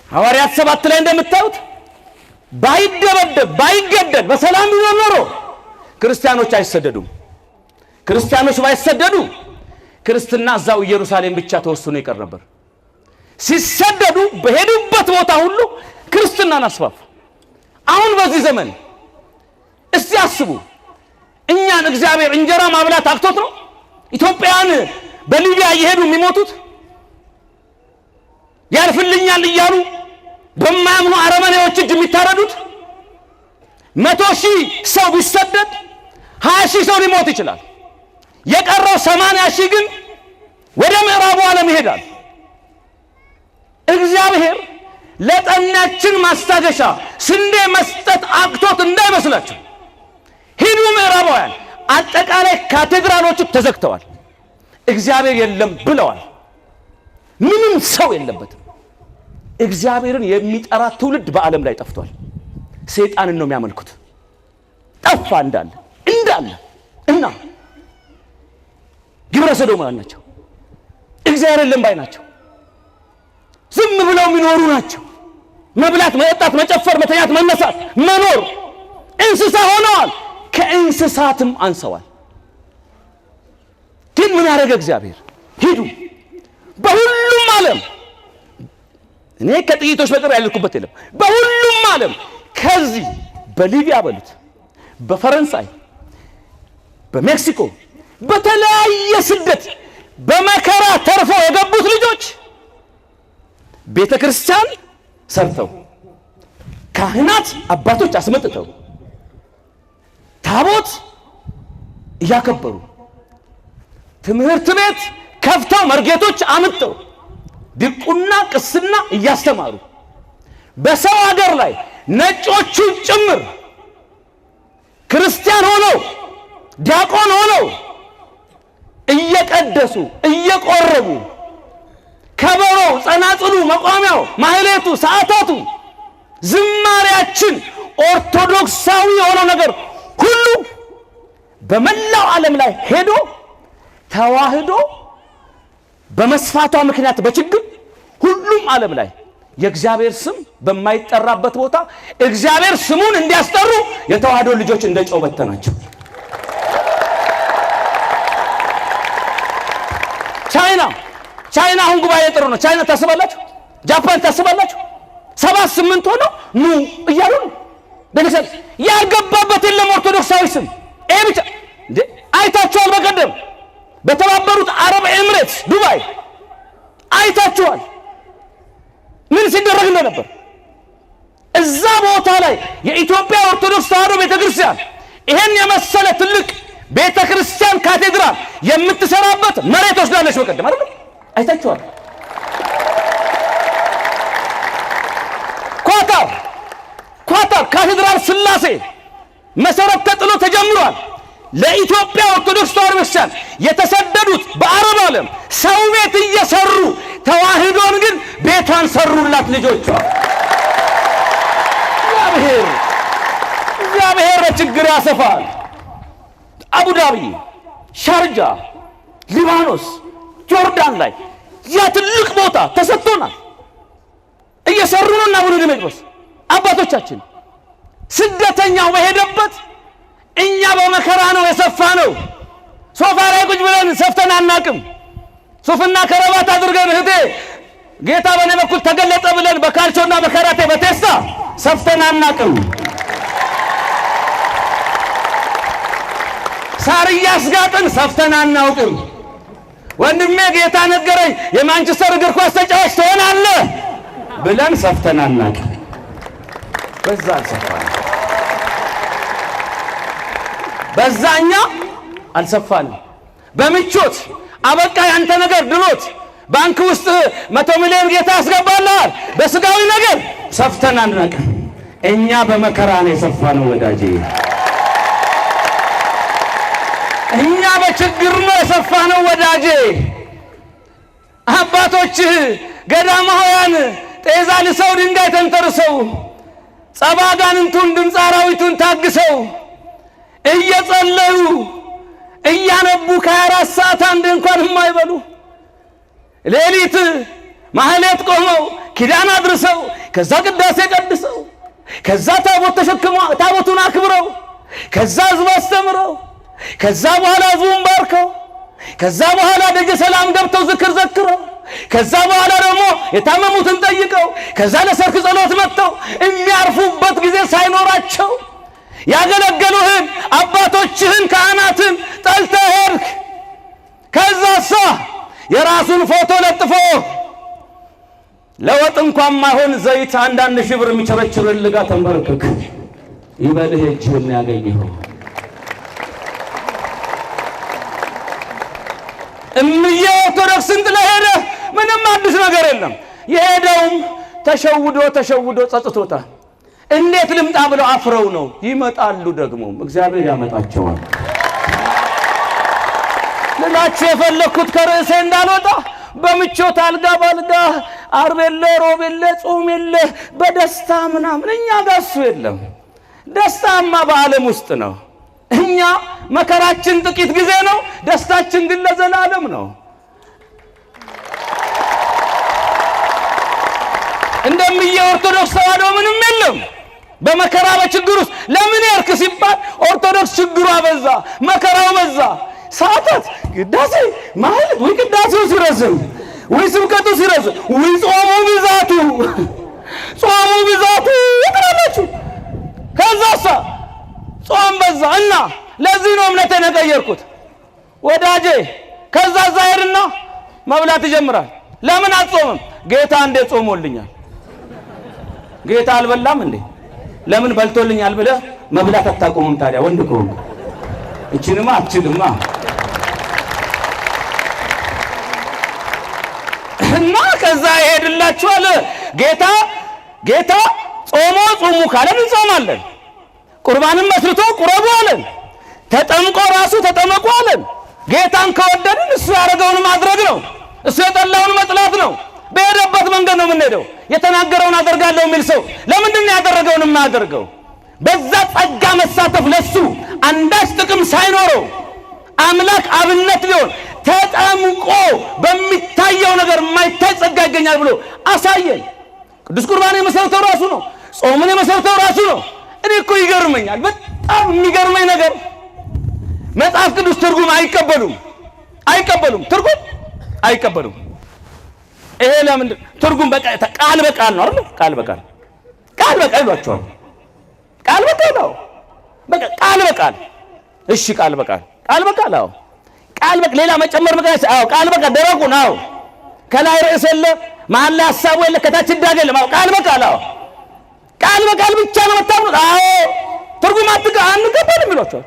ሐዋርያት 7 ላይ እንደምታዩት ባይደበደብ ባይገደል በሰላም ቢኖር ኖሮ ክርስቲያኖች አይሰደዱም። ክርስቲያኖች ባይሰደዱ ክርስትና እዛው ኢየሩሳሌም ብቻ ተወስኖ ይቀር ነበር። ሲሰደዱ በሄዱበት ቦታ ሁሉ ክርስትናን አስፋፉ። አሁን በዚህ ዘመን እስቲ አስቡ፣ እኛን እግዚአብሔር እንጀራ ማብላት አቅቶት ነው ኢትዮጵያን በሊቢያ እየሄዱ የሚሞቱት? ያልፍልኛል እያሉ በማያምኑ አረመኔዎች እጅ የሚታረዱት? 100,000 ሰው ቢሰደድ 20,000 ሰው ሊሞት ይችላል። የቀረው 80,000 ግን ወደ ምዕራቡ ዓለም ይሄዳል። እግዚአብሔር ለጠናችን ማስታገሻ ስንዴ መስጠት አቅቶት እንዳይመስላችሁ። ሂዱ ምዕራባውያን፣ አጠቃላይ ካቴድራሎቹ ተዘግተዋል። እግዚአብሔር የለም ብለዋል። ምንም ሰው የለበትም። እግዚአብሔርን የሚጠራ ትውልድ በዓለም ላይ ጠፍቷል። ሰይጣንን ነው የሚያመልኩት። ጠፋ እንዳለ እና ግብረ ሰዶማውያን ናቸው። እግዚአብሔር የለም ባይ ናቸው። ዝም ብለው የሚኖሩ ናቸው። መብላት፣ መጠጣት፣ መጨፈር፣ መተኛት፣ መነሳት፣ መኖር እንስሳ ሆነዋል። ከእንስሳትም አንሰዋል። ግን ምን ያደረገ እግዚአብሔር? ሂዱ በሁሉም ዓለም፣ እኔ ከጥቂቶች በቀር ያልኩበት የለም። በሁሉም ዓለም ከዚህ በሊቢያ በሉት፣ በፈረንሳይ፣ በሜክሲኮ፣ በተለያየ ስደት በመከራ ተርፈው የገቡት ልጆች ቤተ ክርስቲያን ሰርተው ካህናት አባቶች አስመጥተው ታቦት እያከበሩ ትምህርት ቤት ከፍተው መርጌቶች አምጥተው ድቁና ቅስና እያስተማሩ በሰው ሀገር ላይ ነጮቹ ጭምር ክርስቲያን ሆነው ዲያቆን ሆነው እየቀደሱ እየቆረቡ ከበሮው፣ ጸናጽሉ፣ መቋሚያው፣ ማህሌቱ፣ ሰዓታቱ፣ ዝማሪያችን ኦርቶዶክሳዊ የሆነው ነገር ሁሉ በመላው ዓለም ላይ ሄዶ ተዋህዶ በመስፋቷ ምክንያት በችግር ሁሉም ዓለም ላይ የእግዚአብሔር ስም በማይጠራበት ቦታ እግዚአብሔር ስሙን እንዲያስጠሩ የተዋህዶ ልጆች እንደ ጨው በተናቸው። ቻይና አሁን ጉባኤ ጥሩ ነው። ቻይና ታስባላችሁ፣ ጃፓን ታስባላችሁ። 7-8 ሆኖ ኑ እያሉ ነው። በነሰል ያልገባበት የለም ኦርቶዶክሳዊ ስም። ይሄ ብቻ እንዴ! አይታችኋል። በቀደም በተባበሩት አረብ ኤምሬትስ ዱባይ አይታችኋል ምን ሲደረግ እንደነበር። እዛ ቦታ ላይ የኢትዮጵያ ኦርቶዶክስ ተዋህዶ ቤተክርስቲያን ይሄን የመሰለ ትልቅ ቤተክርስቲያን ካቴድራል የምትሰራበት መሬት ወስዳለች። በቀደም አይደል አይታችኋል። ኳታር ካቴድራል ስላሴ መሰረት ተጥሎ ተጀምሯል። ለኢትዮጵያ ኦርቶዶክስ ተዋህዶ ቤተክርስቲያን የተሰደዱት በአረብ ዓለም ሰው ቤት እየሰሩ ተዋህዶን ግን ቤቷን ሰሩላት ልጆቿ። እግዚአብሔር በችግር ያሰፋል። አቡዳቢ፣ ሻርጃ፣ ሊባኖስ፣ ጆርዳን ላይ ያ ትልቅ ቦታ ተሰጥቶናል። እየሰሩ ነው እና አቡነ ዲሜጥሮስ አባቶቻችን ስደተኛው በሄደበት እኛ በመከራ ነው የሰፋ ነው። ሶፋ ላይ ቁጭ ብለን ሰፍተን አናቅም። ሱፍና ከረባት አድርገን እህቴ ጌታ በኔ በኩል ተገለጠ ብለን በካልቾና በካራቴ በቴስታ ሰፍተን አናቅም። ሳር እያስጋጥን ሰፍተን አናውቅም። ወንድሜ ጌታ ነገረኝ የማንቸስተር እግር ኳስ ተጫዋች ትሆናለህ ብለን ሰፍተን አናቅም። በዛ አልሰፋንም። በዛኛ አልሰፋንም። በምቾት አበቃ ያንተ ነገር ድሎት ባንክ ውስጥ 100 ሚሊዮን ጌታ ያስገባልሃል። በስጋዊ ነገር ሰፍተን አናቅም። እኛ በመከራ ነው የሰፋነው ወዳጄ። እኛ በችግር ነው የሰፋነው ወዳጄ። አባቶችህ ገዳማውያን ጤዛ ልሰው ድንጋይ ተንተርሰው ጸባጋንንቱን ድምፀ አራዊቱን ታግሰው እየጸለዩ እያነቡ ከ24 ሰዓት አንድ እንኳን የማይበሉ ሌሊት ማህሌት ቆመው ኪዳን አድርሰው ከዛ ቅዳሴ ቀድሰው ከዛ ታቦት ተሸክመው ታቦቱን አክብረው ከዛ ሕዝብ አስተምረው ከዛ በኋላ ሕዝቡን ባርከው ከዛ በኋላ ደጀ ሰላም ገብተው ዝክር ዘክረው ከዛ በኋላ ደግሞ የታመሙትን ጠይቀው ከዛ ለሰርክ ጸሎት መጥተው የሚያርፉበት ጊዜ ሳይኖራቸው ያገለገሉህን አባቶችህን ካህናትን ጠልተህ ሄድክ። ከዛሳ የራሱን ፎቶ ለጥፎ ለወጥ እንኳን ማይሆን ዘይት አንዳንድ ሺህ ብር የሚቸረችርልህ ጋር ተንበረከክ። ይበልህ እጅህን ያገኘኸው። እምዬ ኦርቶዶክስን ጥለህ ሄደህ ምንም አዲስ ነገር የለም። የሄደውም ተሸውዶ ጸጽቶታል። እንዴት ልምጣ ብለው አፍረው ነው። ይመጣሉ ደግሞ እግዚአብሔር ያመጣቸዋል። ልላችሁ የፈለኩት ከርዕሴ እንዳልወጣ በምቾት አልጋ ባልጋ ዓርብ የለ ሮብ የለ ጾም የለ በደስታ ምናምን እኛ ጋር እሱ የለም። ደስታማ በዓለም ውስጥ ነው። እኛ መከራችን ጥቂት ጊዜ ነው፣ ደስታችን ግን ለዘላለም ነው። እንደምዬ ኦርቶዶክስ ተዋህዶ ምንም የለም። በመከራ በችግር ውስጥ ለምን ያርክ ሲባል ኦርቶዶክስ ችግሩ በዛ፣ መከራው በዛ። ሰዓታት ቅዳሴ ማለት ወይ ቅዳሴው ሲረዝም ወይ ስብከቱ ሲረዝም ወይ ጾሙ ብዛቱ ይጥራላችሁ። ከዛሳ ጾም በዛ እና ለዚህ ነው እምነቴን የቀየርኩት ወዳጄ። ከዛ ዛይርና መብላት ይጀምራል። ለምን አጾምም? ጌታ እንደ ጾሞልኛል። ጌታ አልበላም እንዴ? ለምን በልቶልኛል ብለህ መብላት አታቆምም ታዲያ? ወንድ ከሆንክ እቺንማ አትችልማ። እና ከዛ ይሄድላችኋል። ጌታ ጾሙ ካለን እንጾማለን። ቁርባንን መስርቶ ቁረቡ አለን። ተጠምቆ ራሱ ተጠመቁ አለን። ጌታን ከወደድን እሱ ያደረገውን ማድረግ ነው፣ እሱ የጠላውን መጥላት ነው። በሄደበት መንገድ ነው የምንሄደው። የተናገረውን አደርጋለሁ የሚል ሰው ለምንድን ነው ያደረገውን የማያደርገው? በዛ ጸጋ መሳተፍ ለሱ አንዳች ጥቅም ሳይኖረው አምላክ አብነት ሊሆን ተጠምቆ በሚታየው ነገር የማይታይ ጸጋ ይገኛል ብሎ አሳየን። ቅዱስ ቁርባን የመሰረተው ራሱ ነው። ጾምን የመሰረተው ራሱ ነው። እኔ እኮ ይገርመኛል። በጣም የሚገርመኝ ነገር መጽሐፍ ቅዱስ ትርጉም አይቀበሉም። ትርጉም አይቀበሉም። ይሄ ለምንድን ትርጉም ቃል በቃል ነው አይደል? ቃል በቃል ይሏቸዋል። ቃል በቃል ነው። በቃ ቃል በቃል እሺ፣ ቃል በቃል አዎ፣ ቃል በቃ ሌላ መጨመር መቀነስ አዎ፣ ቃል በቃ ደረቁ ነው። ከላይ ርዕስ የለ፣ መሀል ላይ ሐሳቡ የለ፣ ከታች ዳግ የለ። ቃል በቃል አዎ፣ ቃል በቃል ብቻ ነው የምታምኑት። አዎ፣ ትርጉም አንቀበልም ይሏቸዋል።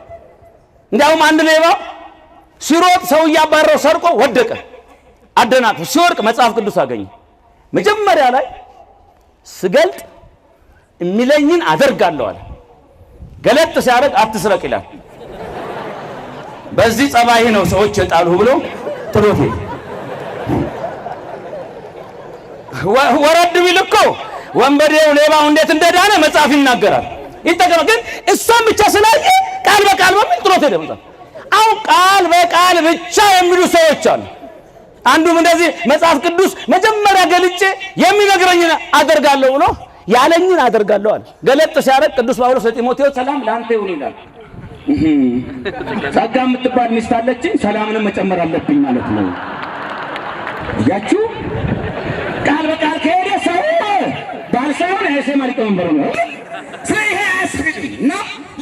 እንዲያውም አንድ ሌባ ሲሮጥ ሰው እያባረረው ሰርቆ ወደቀ። አደናቅፎ ሲወርቅ መጽሐፍ ቅዱስ አገኘ። መጀመሪያ ላይ ስገልጥ የሚለኝን አደርጋለሁ አለ። ገለጥ ሲያደርግ አትስረቅ ይላል። በዚህ ጸባይ ነው ሰዎች የጣሉህ ብሎ ጥሎት ወረድ ቢል እኮ ወንበዴው ሌባው እንዴት እንደዳነ መጽሐፍ ይናገራል። ይጠቀም ግን እሷን ብቻ ስላየ ቃል በቃል በሚል ጥሎት ሄደ መጽሐፍ። አሁን ቃል በቃል ብቻ የሚሉ ሰዎች አሉ። አንዱም እንደዚህ መጽሐፍ ቅዱስ መጀመሪያ ገልጬ የሚነግረኝን አደርጋለሁ ብሎ ያለኝን አደርጋለሁ አለ። ገለጥ ሲያደርግ ቅዱስ ጳውሎስ ለጢሞቴዎስ ሰላም ለአንተ ይሁን ይላል። ጸጋ የምትባል ሚስት አለችኝ፣ ሰላምንም መጨመር አለብኝ ማለት ነው። እያችሁ ቃል በቃል ከሄደ ሰው ባልሳውን አይሰማ ሊቀመንበሩ ነው። ስለዚህ አያስፈልግም እና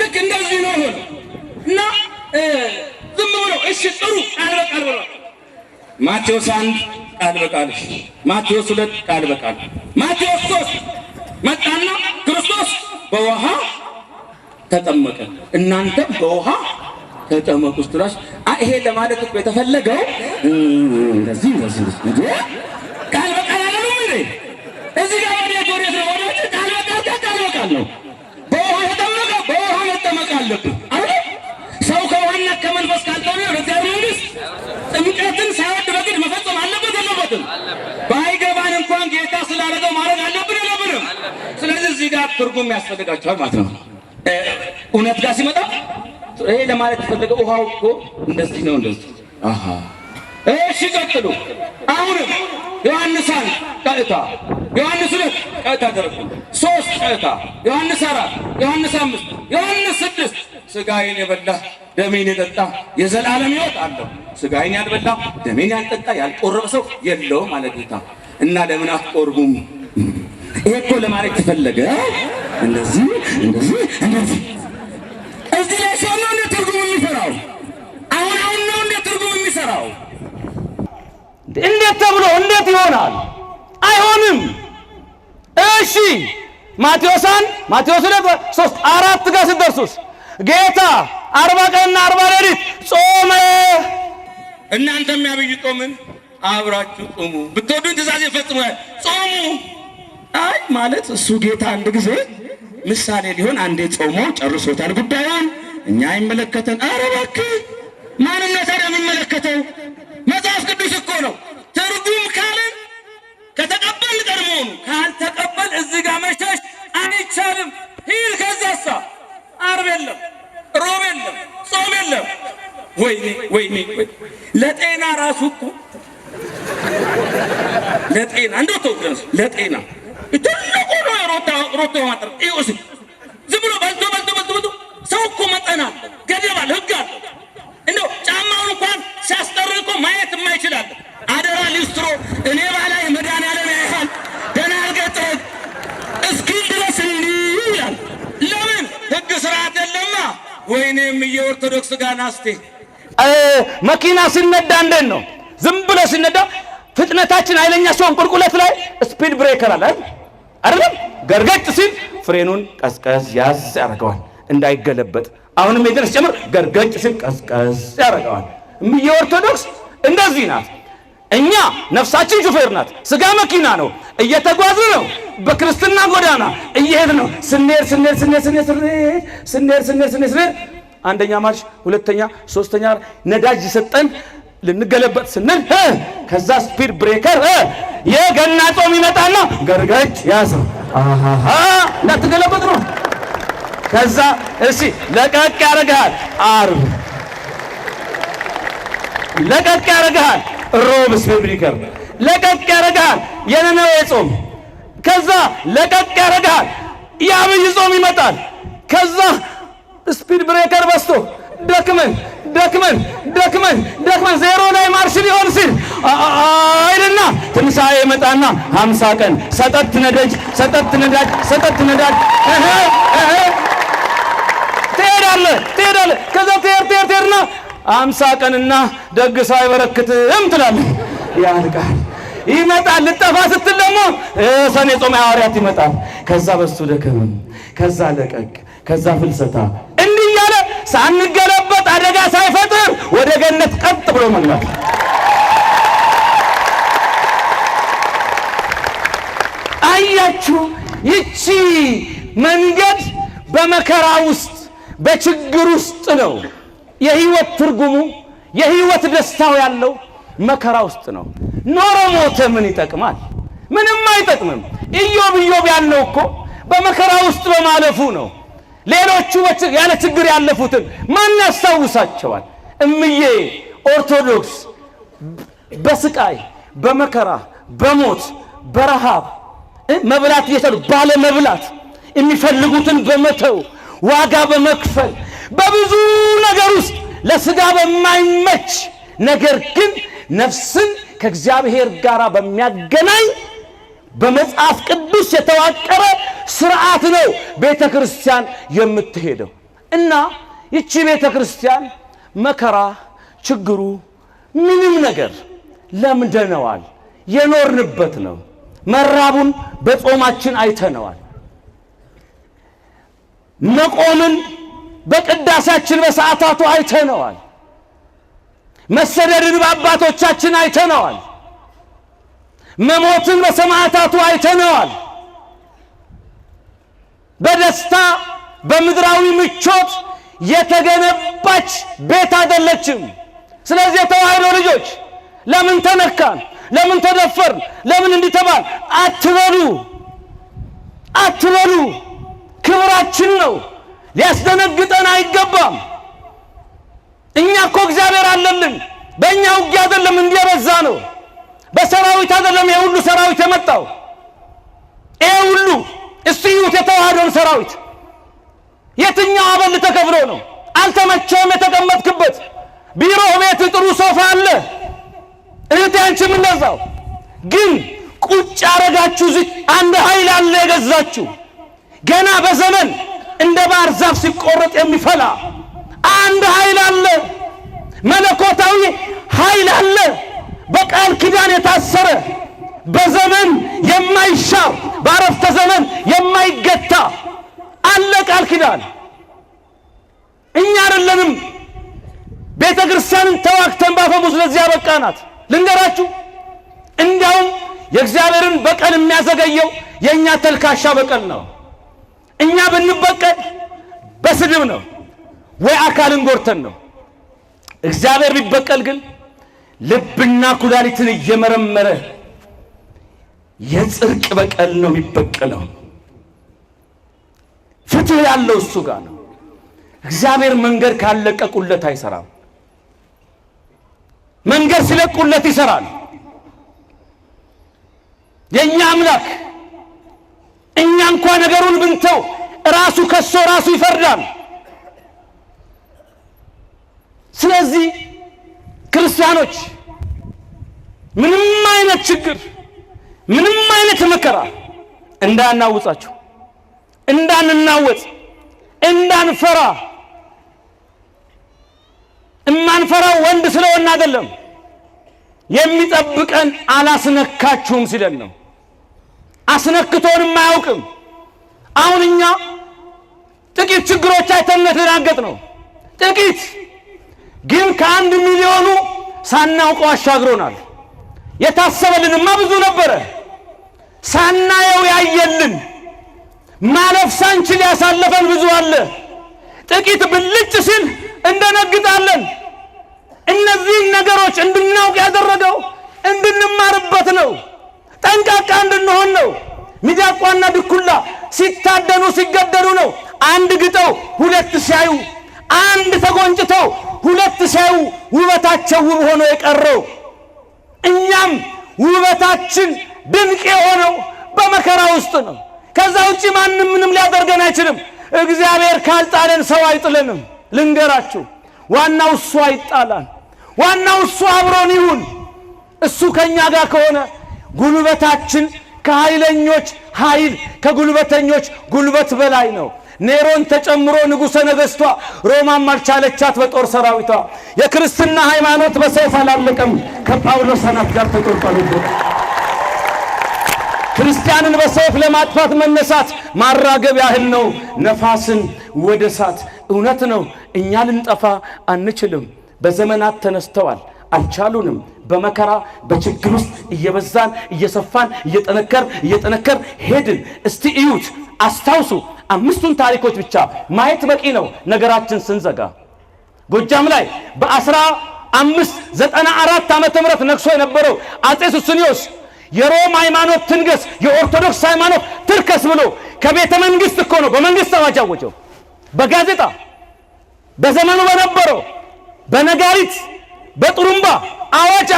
ልክ እንደዚህ ነው ሆነ እና ዝም ብሎ እሺ ጥሩ ቃል በቃል ብሎ ማቴዎስ 1 ቃል በቃል ማቴዎስ 2 ቃል በቃል ማቴዎስ 3 መጣና ክርስቶስ በውሃ ተጠመቀ፣ እናንተ በውሃ ተጠመቁ ስትላሽ ይሄ ለማለት እኮ የተፈለገው እንደዚህ ቃል በቃል አይደለም እንዴ? እዚህ ጋር ወደ ነው ወደ ቃል በቃል ነው። በውሃ ተጠመቀ፣ በውሃ መጠመቅ አለብን አይደል? ሰው ከውሃና ከመንፈስ ካልተሆነ ለእግዚአብሔር መንግሥት ጥምቀትን ሳይወድ በግድ መፈጸም አለበት የለበትም? ባይገባን እንኳን ጌታ ስላደረገው ማድረግ አለብን የለብንም? ስለዚህ እዚህ ጋር ትርጉም ያስፈልጋቸዋል ማለት ነው። እውነት ጋር ሲመጣ ይሄ ለማለት የተፈለገው ውሃው እኮ እንደዚህ ነው እንደዚህ። አሃ እሺ ቀጥሉ። አሁንም ዮሐንስ 1 ቀጥታ፣ ዮሐንስ 2 ቀጥታ ደረኩ፣ 3 ቀጥታ፣ ዮሐንስ 4 ዮሐንስ 5 ዮሐንስ 6 ስጋዬን የበላ ደሜን የጠጣ የዘላለም ሕይወት አለው፣ ስጋዬን ያልበላ ደሜን ያልጠጣ ያልቆረበ ሰው የለውም ማለት ጌታ። እና ለምን አትቆርቡም? ይሄ እኮ ለማለት ተፈለገ እንደዚህ እዚህ ላይ ሰው ነው እንደ ትርጉም የሚሰራው። አሁን ነው እንደ ትርጉም የሚሰራው። እንዴት ተብሎ እንዴት ይሆናል? አይሆንም። እሺ ማቴዎስ 3 4 ጋር ሲደርሱስ ጌታ 40 ቀንና 40 ሌሊት ጾመ። እናንተም ያብይ ጾምን አብራችሁ ጾሙ ብትወዱን ትእዛዝ ፈጽሙ ጾሙ። አይ ማለት እሱ ጌታ አንድ ጊዜ ምሳሌ ሊሆን አንዴ ጾሞ ጨርሶታል ጉዳዩን። እኛ አይመለከተን። ኧረ እባክህ ማን ነው ታዲያ የሚመለከተው? መጽሐፍ ቅዱስ እኮ ነው። ትርጉም ካለን ከተቀበል ቀድሞውኑ ካልተቀበል እዚህ ጋር መሸሽ አይቻልም። ሂድ ከዛሳ ዓርብ የለም ሮብ የለም ጾም የለም። ወይኔ ለጤና ራሱ እኮ ለጤና እንደው ተውቀስ ለጤና ትልቁ ነው ሮቶ ማጥር ይውስ ዝም ብሎ በልቶ ሰው እኮ መጠን አለ፣ ገደብ አለ፣ ህግ አለ። እንደው ጫማውን እንኳን ሲያስጠርቅ እኮ ማየት የማይችል አለ። አደራ ሊስትሮ እኔ ባላይ መድኃኒዓለም ያይሃል ደህና አልገጠም እስኪል ድረስ እንዲህ ይላል። ለምን ህግ ስርዓት የለማ። ወይኔም የኦርቶዶክስ ጋር ናስቴ መኪና ሲነዳ እንደት ነው? ዝም ብሎ ሲነዳ ፍጥነታችን ኃይለኛ ሲሆን ቁልቁለት ላይ ስፒድ ብሬከር አለ አይደል? ገርገጭ ሲል ፍሬኑን ቀስቀስ ያዝ ያደርገዋል እንዳይገለበጥ። አሁንም የደረስ ጨምር ገርገጭ ሲል ቀስቀስ ያደርገዋል። የኦርቶዶክስ እንደዚህ ናት። እኛ ነፍሳችን ሹፌር ናት፣ ስጋ መኪና ነው። እየተጓዝን ነው፣ በክርስትና ጎዳና እየሄድን ነው። ስንሄድ አንደኛ ማርሽ፣ ሁለተኛ፣ ሶስተኛ ነዳጅ ሰጠን ልንገለበጥ ስንል ከዛ ስፒድ ብሬከር የገና ጾም ይመጣና ገርገጭ ያዘው። እንዳትገለበጥ ነው። ከዛ እሺ ለቀቅ ያደርግሃል። ዓርብ ለቀቅ ያደርግሃል። ሮብ ስፒድ ብሬከር ለቀቅ ያደርግሃል። የነነዌ ጾም ከዛ ለቀቅ ያደርግሃል። የአብይ ጾም ይመጣል። ከዛ ስፒድ ብሬከር በስቶ ደክመን ዜሮ ላይ ማርሽ ሊሆን ሲል አይልና ትንሣኤ ይመጣና 50 ቀን ሰጠት ነዳጅ ትሄዳለህ። ከዛ ትሄድና 50 ቀንና ደግ ሳይበረክትም ትላለህ። ያልቃል። ይመጣል። ልጠፋ ስትል ደግሞ ሰኔ ጾም ሐዋርያት ይመጣል። ከዛ በሱ ደከም፣ ከዛ ለቀቅ፣ ከዛ ፍልሰታ እንዲህ እያለ ሳንገለበጥ አደጋ ሳይፈጥር ወደ ገነት ቀጥ ብሎ መግባት። አያችሁ፣ ይቺ መንገድ በመከራ ውስጥ በችግር ውስጥ ነው። የህይወት ትርጉሙ የህይወት ደስታው ያለው መከራ ውስጥ ነው። ኖሮ ሞተ ምን ይጠቅማል? ምንም አይጠቅምም። ኢዮብ ያለው እኮ በመከራ ውስጥ በማለፉ ነው። ሌሎቹ ያለ ችግር ያለፉትን ማን ያስታውሳቸዋል? እምዬ ኦርቶዶክስ በስቃይ በመከራ በሞት በረሃብ መብላት እየቻሉ ባለ መብላት የሚፈልጉትን በመተው ዋጋ በመክፈል በብዙ ነገር ውስጥ ለስጋ በማይመች ነገር ግን ነፍስን ከእግዚአብሔር ጋር በሚያገናኝ በመጽሐፍ ቅዱስ የተዋቀረ ስርዓት ነው ቤተ ክርስቲያን የምትሄደው። እና ይቺ ቤተ ክርስቲያን መከራ ችግሩ ምንም ነገር ለምደነዋል፣ የኖርንበት ነው። መራቡን በጾማችን አይተነዋል። መቆምን በቅዳሴያችን በሰዓታቱ አይተነዋል። መሰደድን በአባቶቻችን አይተነዋል። መሞትን በሰማዕታቱ አይተነዋል። በደስታ በምድራዊ ምቾት የተገነባች ቤት አይደለችም። ስለዚህ የተዋህዶ ልጆች ለምን ተነካን፣ ለምን ተደፈርን፣ ለምን እንዲተባል አትበሉ። ክብራችን ነው፣ ሊያስደነግጠን አይገባም። እኛ እኮ እግዚአብሔር አለልን። በእኛ ውጊያ አይደለም እንዲያበዛ ነው። በሰራዊት አይደለም የሁሉ ሰራዊት የመጣው። ይሄ ሁሉ እስዩት የተዋህዶን ሰራዊት የትኛው አበል ተከፍሎ ነው? አልተመቸውም የተቀመጥክበት ቢሮ ቤት ጥሩ ሶፋ አለ። እህቴ አንቺም እንደዛው። ግን ቁጭ ያረጋችሁ አንድ ኃይል አለ የገዛችሁ ገና በዘመን እንደ ባህር ዛፍ ሲቆረጥ የሚፈላ አንድ ኃይል አለ። መለኮታዊ ኃይል አለ። በቃል ኪዳን የታሰረ በዘመን የማይሻር በአረፍተ ዘመን የማይገ ይገታ አለ ቃል ኪዳን። እኛ አይደለንም ቤተክርስቲያንን ተዋክተን ባፈሙዝ ለዚህ ያበቃናት። ልንገራችሁ እንዲያውም የእግዚአብሔርን በቀል የሚያዘገየው የኛ ተልካሻ በቀል ነው። እኛ ብንበቀል በስድብ ነው ወይ አካልን ጎርተን ነው። እግዚአብሔር ቢበቀል ግን ልብና ኩላሊትን እየመረመረ የጽድቅ በቀል ነው የሚበቀለው። ፍትህ ያለው እሱ ጋር ነው። እግዚአብሔር መንገድ ካለቀቁለት አይሰራም። መንገድ ሲለቁለት ይሰራል። የኛ አምላክ እኛ እንኳን ነገሩን ብንተው ራሱ ከሶ ራሱ ይፈርዳል። ስለዚህ ክርስቲያኖች ምንም አይነት ችግር ምንም አይነት መከራ እንዳናውጻችሁ እንዳንናወጥ እንዳንፈራ እማንፈራው ወንድ ስለሆነ አይደለም የሚጠብቀን አላስነካችሁም ሲለን ነው። አስነክቶንም አያውቅም። አሁን እኛ ጥቂት ችግሮች አይተን ተናገጥ ነው። ጥቂት ግን ከ1 ሚሊዮኑ ሳናውቀው አሻግሮናል። የታሰበልንማ ብዙ ነበረ። ሳናየው ያየልን ማለፍ ሳንችል ያሳለፈን ብዙ አለ። ጥቂት ብልጭ ሲል እንደነግጣለን። እነዚህ ነገሮች እንድናውቅ ያደረገው እንድንማርበት ነው። ጠንቃቃ እንድንሆን ነው። ሚዳቋና ድኩላ ሲታደኑ ሲገደሉ ነው። አንድ ግጠው ሁለት ሲያዩ፣ አንድ ተጎንጭተው ሁለት ሲያዩ ውበታቸው ውብ ሆኖ የቀረው። እኛም ውበታችን ድንቅ የሆነው በመከራ ውስጥ ነው። ከዛ ውጪ ማንም ምንም ሊያደርገን አይችልም። እግዚአብሔር ካልጣለን ሰው አይጥለንም። ልንገራችሁ ዋናው እሱ አይጣላን። ዋናው እሱ አብሮን ይሁን። እሱ ከኛ ጋር ከሆነ ጉልበታችን ከኃይለኞች ኃይል ከጉልበተኞች ጉልበት በላይ ነው። ኔሮን ተጨምሮ ንጉሠ ነገሥቷ ሮማም አልቻለቻት በጦር ሰራዊቷ። የክርስትና ሃይማኖት በሰይፍ አላለቀም፣ ከጳውሎስ አናት ጋር ተቆርጧል። ክርስቲያንን በሰይፍ ለማጥፋት መነሳት ማራገብ ያህል ነው ነፋስን ወደ እሳት። እውነት ነው እኛ ልንጠፋ አንችልም። በዘመናት ተነስተዋል አልቻሉንም። በመከራ በችግር ውስጥ እየበዛን እየሰፋን እየጠነከር ሄድን። እስቲ እዩት፣ አስታውሱ። 5ቱን ታሪኮች ብቻ ማየት በቂ ነው ነገራችን ስንዘጋ። ጎጃም ላይ በ1594 ዓመተ ምህረት ነግሶ የነበረው አጼ ሱስንዮስ የሮም ሃይማኖት ትንገስ የኦርቶዶክስ ሃይማኖት ትርከስ ብሎ ከቤተ መንግስት እኮ ነው በመንግስት አዋጅ አወጀው። በጋዜጣ በዘመኑ በነበረው በነጋሪት በጥሩምባ አዋጅ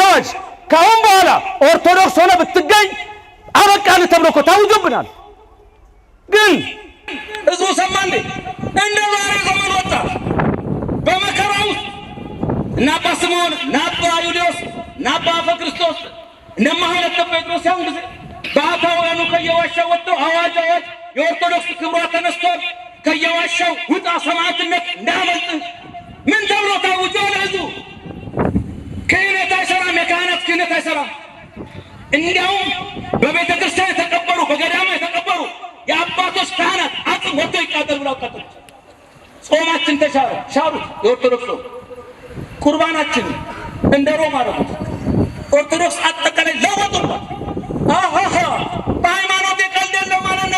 ካሁን በኋላ ኦርቶዶክስ ሆነ ብትገኝ አበቃል ተብሎ እኮ ታውጆብናል። ግን ህዝቡ ሰማ እንዴ? እንደ ዛሬ ዘመን ወጣ በመከራው እና አባ ስምዖን እና አባ ዩልዮስ እና አባ አፈ ክርስቶስ እነ ማህሌተ ጴጥሮስ ያው ጊዜ ባታውያኑ ከየዋሻው ወጥተው አዋጅ የኦርቶዶክስ ክብሯ ተነስቷል። ከየዋሻው ውጣ ሰማዕትነት እንዳመልጥ ምን ተብሎ ታውጆ ለህዝቡ? ክህነት አይሰራም፣ የካህናት ክህነት አይሰራም። እንዲያውም በቤተ ክርስቲያን የተቀበሩ በገዳማ የተቀበሩ የአባቶች ካህናት አጽም ወጥቶ ይቃጠል ብለው ቀጠሉት። ጾማችን ተሻረ፣ ሻሩት። የኦርቶዶክስ ቁርባናችን እንደ ሮም አደረጉት። ኦርቶዶክስ አጠቃላይ ለወጡባት። በሃይማኖት የቀልድ የለም ማለት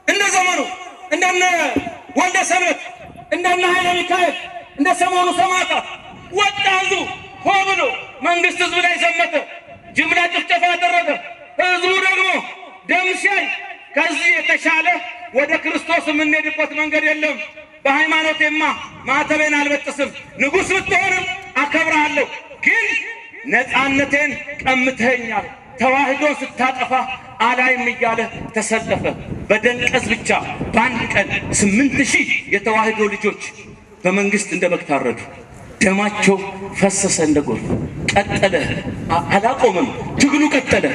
እንደ ዘመኑ እንደነ ወልደ ሰንበት እንደነ ኃይለ ሚካኤል እንደ ሰሞኑ ሰማዕታት ወጣ ህዝቡ ሆ ብሎ። መንግስት ህዝብ ላይ ዘመተ፣ ጅምላ ጭፍጨፋ አደረገ። ህዝቡ ደግሞ ደም ሲያይ ከዚህ የተሻለ ወደ ክርስቶስ የምንሄድበት መንገድ የለም። በሃይማኖቴማ ማተቤን አልበጥስም፣ ንጉሥ ብትሆንም አከብርሃለሁ፣ ግን ነፃነቴን ቀምተኸኛል፣ ተዋህዶን ስታጠፋ አላይም እያለ ተሰለፈ። በደንቀዝ ብቻ በአንድ ቀን 8000 የተዋህዶ ልጆች በመንግስት እንደ በግ ታረዱ። ደማቸው ፈሰሰ እንደ ጎርፍ። ቀጠለ፣ አላቆመም። ትግሉ ቀጠለ።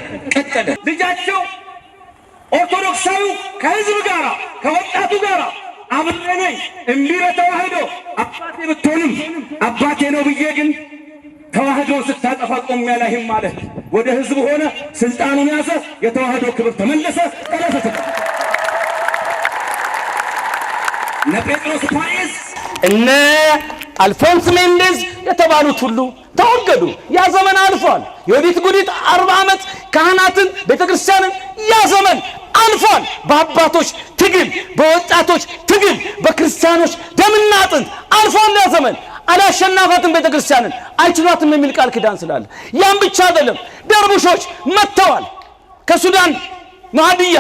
ልጃቸው ኦርቶዶክሳዊ ከህዝብ ጋር ከወጣቱ ጋር አብሬ ነኝ እምቢ ለተዋህዶ አባቴ ብትሆንም አባቴ ነው ብዬ ግን ተዋህዶን ስታጠፋ ቆም ያላይም ማለት ወደ ህዝብ ሆነ፣ ስልጣኑን ያዘ፣ የተዋህዶ ክብር ተመለሰ። እነ ጴጥሮስ ፓሪስ እነ አልፎንስ ሜንዴዝ የተባሉት ሁሉ ተወገዱ። ያ ዘመን አልፏል። የወዲት ጉዲት 40 ዓመት ካህናትን ቤተክርስቲያንን ያ ዘመን አልፏል። በአባቶች ትግል፣ በወጣቶች ትግል፣ በክርስቲያኖች ደምና አጥንት አልፏል ያ ዘመን። አላሸናፋትም ቤተክርስቲያንን አይችሏትም የሚል ቃል ኪዳን ስላለ ያን ብቻ አይደለም። ደርቡሾች መጥተዋል ከሱዳን ማህዲያ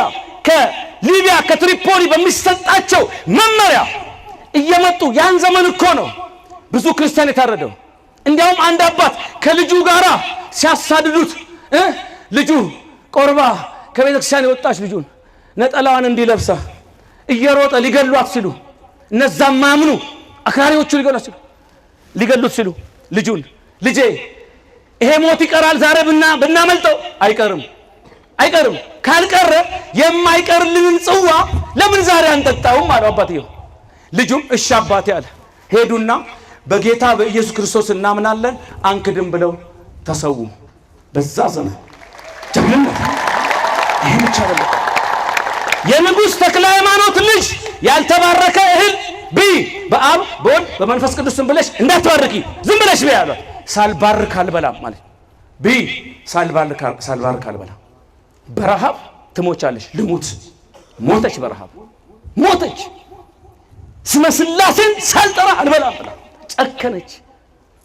ከሊቢያ ከትሪፖሊ በሚሰጣቸው መመሪያ እየመጡ ያን ዘመን እኮ ነው ብዙ ክርስቲያን የታረደው። እንዲያውም አንድ አባት ከልጁ ጋራ ሲያሳድዱት ልጁ ቆርባ ከቤተክርስቲያን የወጣች ልጁን ነጠላዋን እንዲለብሳ እየሮጠ ሊገሏት ሲሉ እነዛ ማምኑ አክራሪዎቹ ሊገሉት ሲሉ ልጁን ልጄ ይሄ ሞት ይቀራል ዛሬ ብናመልጠው አይቀርም ካልቀረ የማይቀርልን ጽዋ ለምን ዛሬ አንጠጣውም አለው አባትየው። ልጁም እሺ አባቴ አለ። ሄዱና በጌታ በኢየሱስ ክርስቶስ እናምናለን አንክድም ብለው ተሰዉ። በዛ ዘመን ጀግንነት ይሄ ብቻ አይደለም። የንጉሥ ተክለ ሃይማኖት ልጅ ያልተባረከ እህል ቢ በአብ በወልድ በመንፈስ ቅዱስ ስም ብለሽ እንዳትባርኪ ዝም ብለሽ ቢ አለ። ሳልባርክ አልበላም ማለት ቢ ሳልባርክ አልበላም። በረሃብ ትሞቻለሽ። ልሙት ሞተች። በረሃብ ሞተች። ስመ ሥላሴን ሳልጠራ አልበላም ብላ ጨከነች።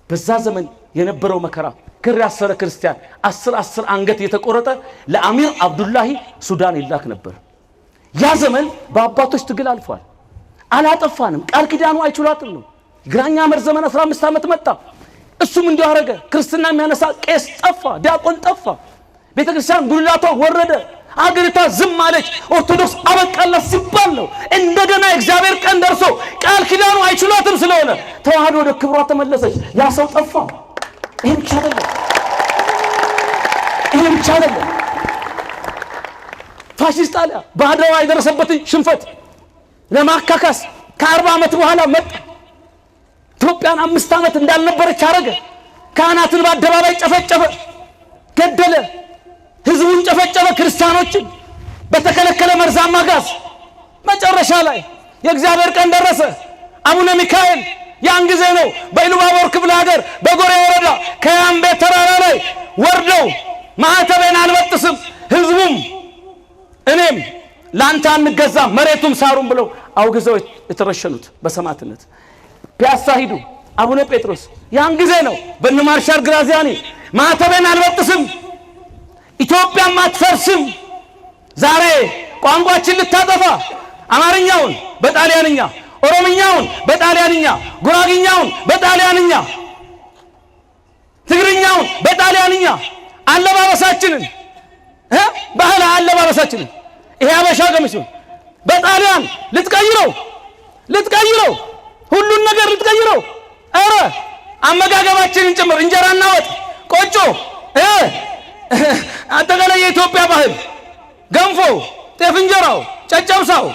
በዛ ዘመን የነበረው መከራ ክር ያሰረ ክርስቲያን 10 አንገት የተቆረጠ ለአሚር አብዱላሂ ሱዳን ይላክ ነበር። ያ ዘመን በአባቶች ትግል አልፏል። አላጠፋንም። ቃል ኪዳኑ አይችሏትም ነው። ግራኛ መር ዘመን 15 ዓመት መጣ። እሱም እንዲሁ አረገ። ክርስትና የሚያነሳ ቄስ ጠፋ፣ ዲያቆን ጠፋ። ቤተክርስቲያን ጉልላቷ ወረደ። አገሪቷ ዝም አለች። ኦርቶዶክስ አበቃላት ሲባል ነው እንደገና እግዚአብሔር ቀን ደርሶ ቃል ኪዳኑ አይችሏትም ስለሆነ ተዋህዶ ወደ ክብሯ ተመለሰች። ያ ሰው ጠፋ። ይሄ ብቻ አይደለም። ፋሺስት ጣሊያ በአድዋ የደረሰበትን ሽንፈት ለማካካስ ከ40 ዓመት በኋላ መጣ። ኢትዮጵያን 5 ዓመት እንዳልነበረች አረገ። ካህናትን በአደባባይ ጨፈጨፈ፣ ገደለ፣ ህዝቡን ጨፈጨፈ። ክርስቲያኖችን በተከለከለ መርዛማ ጋዝ መጨረሻ ላይ የእግዚአብሔር ቀን ደረሰ። አቡነ ሚካኤል ያን ጊዜ ነው በኢሉባቦር ክፍለ ሀገር በጎሬ ወረዳ ከያምቤ ተራራ ላይ ወርደው ማዕተቤን አልበጥስም ህዝቡም እኔም ላንተ አንገዛም መሬቱም ሳሩም ብለው አውግዘው የተረሸኑት በሰማዕትነት። ፒያሳ ሂዱ አቡነ ጴጥሮስ ያን ጊዜ ነው በነማርሻል ግራዚያኒ ማዕተቤን አልበጥስም ኢትዮጵያም አትፈርስም። ዛሬ ቋንቋችን ልታጠፋ አማርኛውን በጣሊያንኛ፣ ኦሮምኛውን በጣሊያንኛ፣ ጉራግኛውን በጣሊያንኛ፣ ትግርኛውን በጣሊያንኛ አለባበሳችንን ባህል አለባበሳችንን ይሄ አበሻ ቀሚስ በጣሊያን ልትቀይረው ሁሉን ነገር ልትቀይረው። አረ አመጋገባችንን ጭምር እንጀራና ወጥ ቆጮ አጠቃላይ የኢትዮጵያ ባህል ገንፎ፣ ጤፍ እንጀራው፣ ጨጨብሳው፣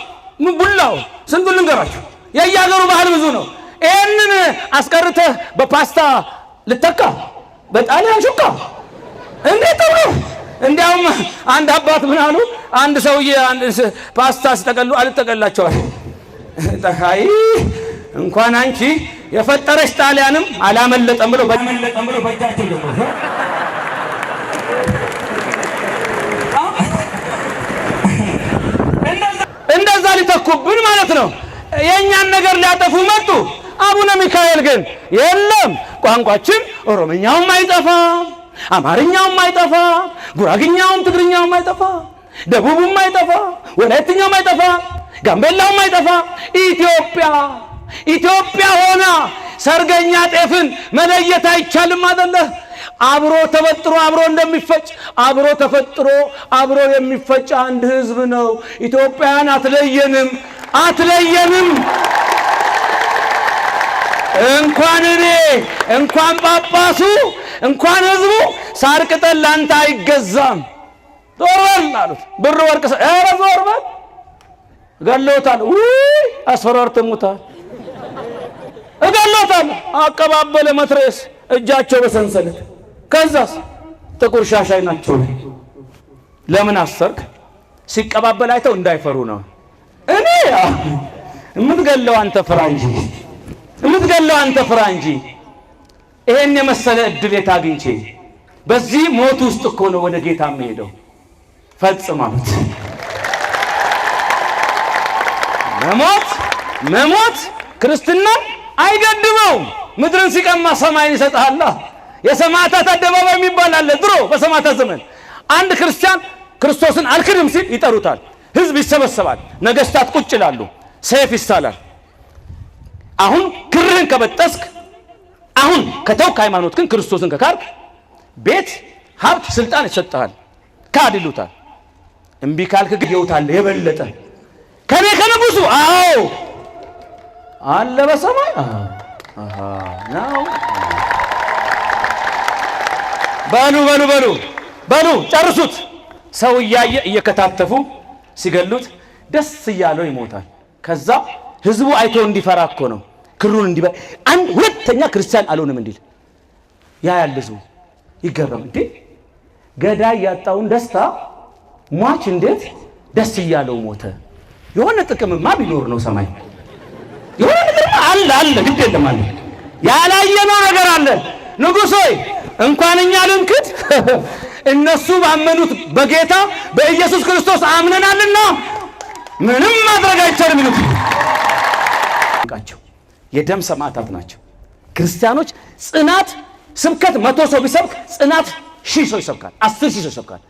ቡላው ስንቱን ልንገራችሁ። የየሀገሩ ባህል ብዙ ነው። ይሄንን አስቀርተህ በፓስታ ልተካ በጣሊያን ሹካ እንዴት ተብሎ እንዲያውም አንድ አባት ምን አሉ? አንድ ሰውዬ ፓስታ ሲጠቀሉ አልተቀላቸዋል። ተካይ እንኳን አንቺ የፈጠረሽ ጣሊያንም አላመለጠም ብሎ በእጃቸው ደግሞ እንደዛ ሊተኩብን ማለት ነው። የኛን ነገር ሊያጠፉ መጡ። አቡነ ሚካኤል ግን የለም ቋንቋችን ኦሮምኛውም አይጠፋ፣ አማርኛውም አይጠፋ፣ ጉራግኛውም ትግርኛውም አይጠፋ፣ ደቡቡም አይጠፋ፣ ወላይትኛውም አይጠፋ፣ ጋምቤላውም አይጠፋ። ኢትዮጵያ ሆና ሰርገኛ ጤፍን መለየት አይቻልም አይደለ? አብሮ ተፈጥሮ አብሮ እንደሚፈጭ አብሮ ተፈጥሮ አብሮ የሚፈጭ አንድ ህዝብ ነው። ኢትዮጵያን አትለየንም። እንኳን እኔ እንኳን ጳጳሱ እንኳን ህዝቡ ሳር ቅጠል ላንተ አይገዛም። ዞርበል አሉት። ብር ወርቅ ዞርበል ገሎታል። አስፈራርተሙታል። እገሎታል። አቀባበለ መትረስ እጃቸው በሰንሰለት ከዛስ ጥቁር ሻሻይ ናቸው። ለምን አሰርክ? ሲቀባበል አይተው እንዳይፈሩ ነው። እምትገለው አንተ ፍራ እንጂ እምትገለው አንተ ፍራ እንጂ ይሄን የመሰለ እድል የታግኝቼ በዚህ ሞት ውስጥ እኮ ነው ወደ ጌታ የምሄደው ፈጽማት መሞት ክርስትና አይገድበው ምድርን ሲቀማ ሰማይን ይሰጣል የሰማዕታት አደባባይ የሚባል አለ ድሮ በሰማዕታት ዘመን አንድ ክርስቲያን ክርስቶስን አልክድም ሲል ይጠሩታል ህዝብ ይሰበሰባል ነገስታት ቁጭ ይላሉ ሰይፍ ይሳላል አሁን ክርህን ከበጠስክ አሁን ከተውክ ሃይማኖት ግን ክርስቶስን ከካርክ ቤት ሀብት ስልጣን ይሰጣል ካድሉታል እምቢ ካልክ ይውታል የበለጠ ከኔ ከንጉሱ አዎ አለ በሰማይ ነው በሉ ጨርሱት ሰው ያየ እየከታተፉ ሲገሉት ደስ ይያለው ይሞታል ከዛ ህዝቡ አይቶ እንዲፈራ እኮ ነው ክሩን እንዲበ አንድ ሁለተኛ ክርስቲያን አልሆነም እንዲል ያ ያለዙ ይገረም እንዴ ገዳይ ያጣውን ደስታ ሟች እንዴት ደስ ይያለው ሞተ የሆነ ጥቅምማ ቢኖር ነው ሰማይ የሆነ ጥቅም አለ ግድ የለም አለ ያላየነው ነገር አለ ንጉሥ ሆይ እንኳንኛ ልንክድ እነሱ ባመኑት በጌታ በኢየሱስ ክርስቶስ አምነናልና ምንም ማድረግ አይቻልም ይሉት የደም ሰማዕታት ናቸው ክርስቲያኖች ጽናት ስብከት 100 ሰው ቢሰብክ ጽናት 1000 ሰው ይሰብካል 10000 ሰው ይሰብካል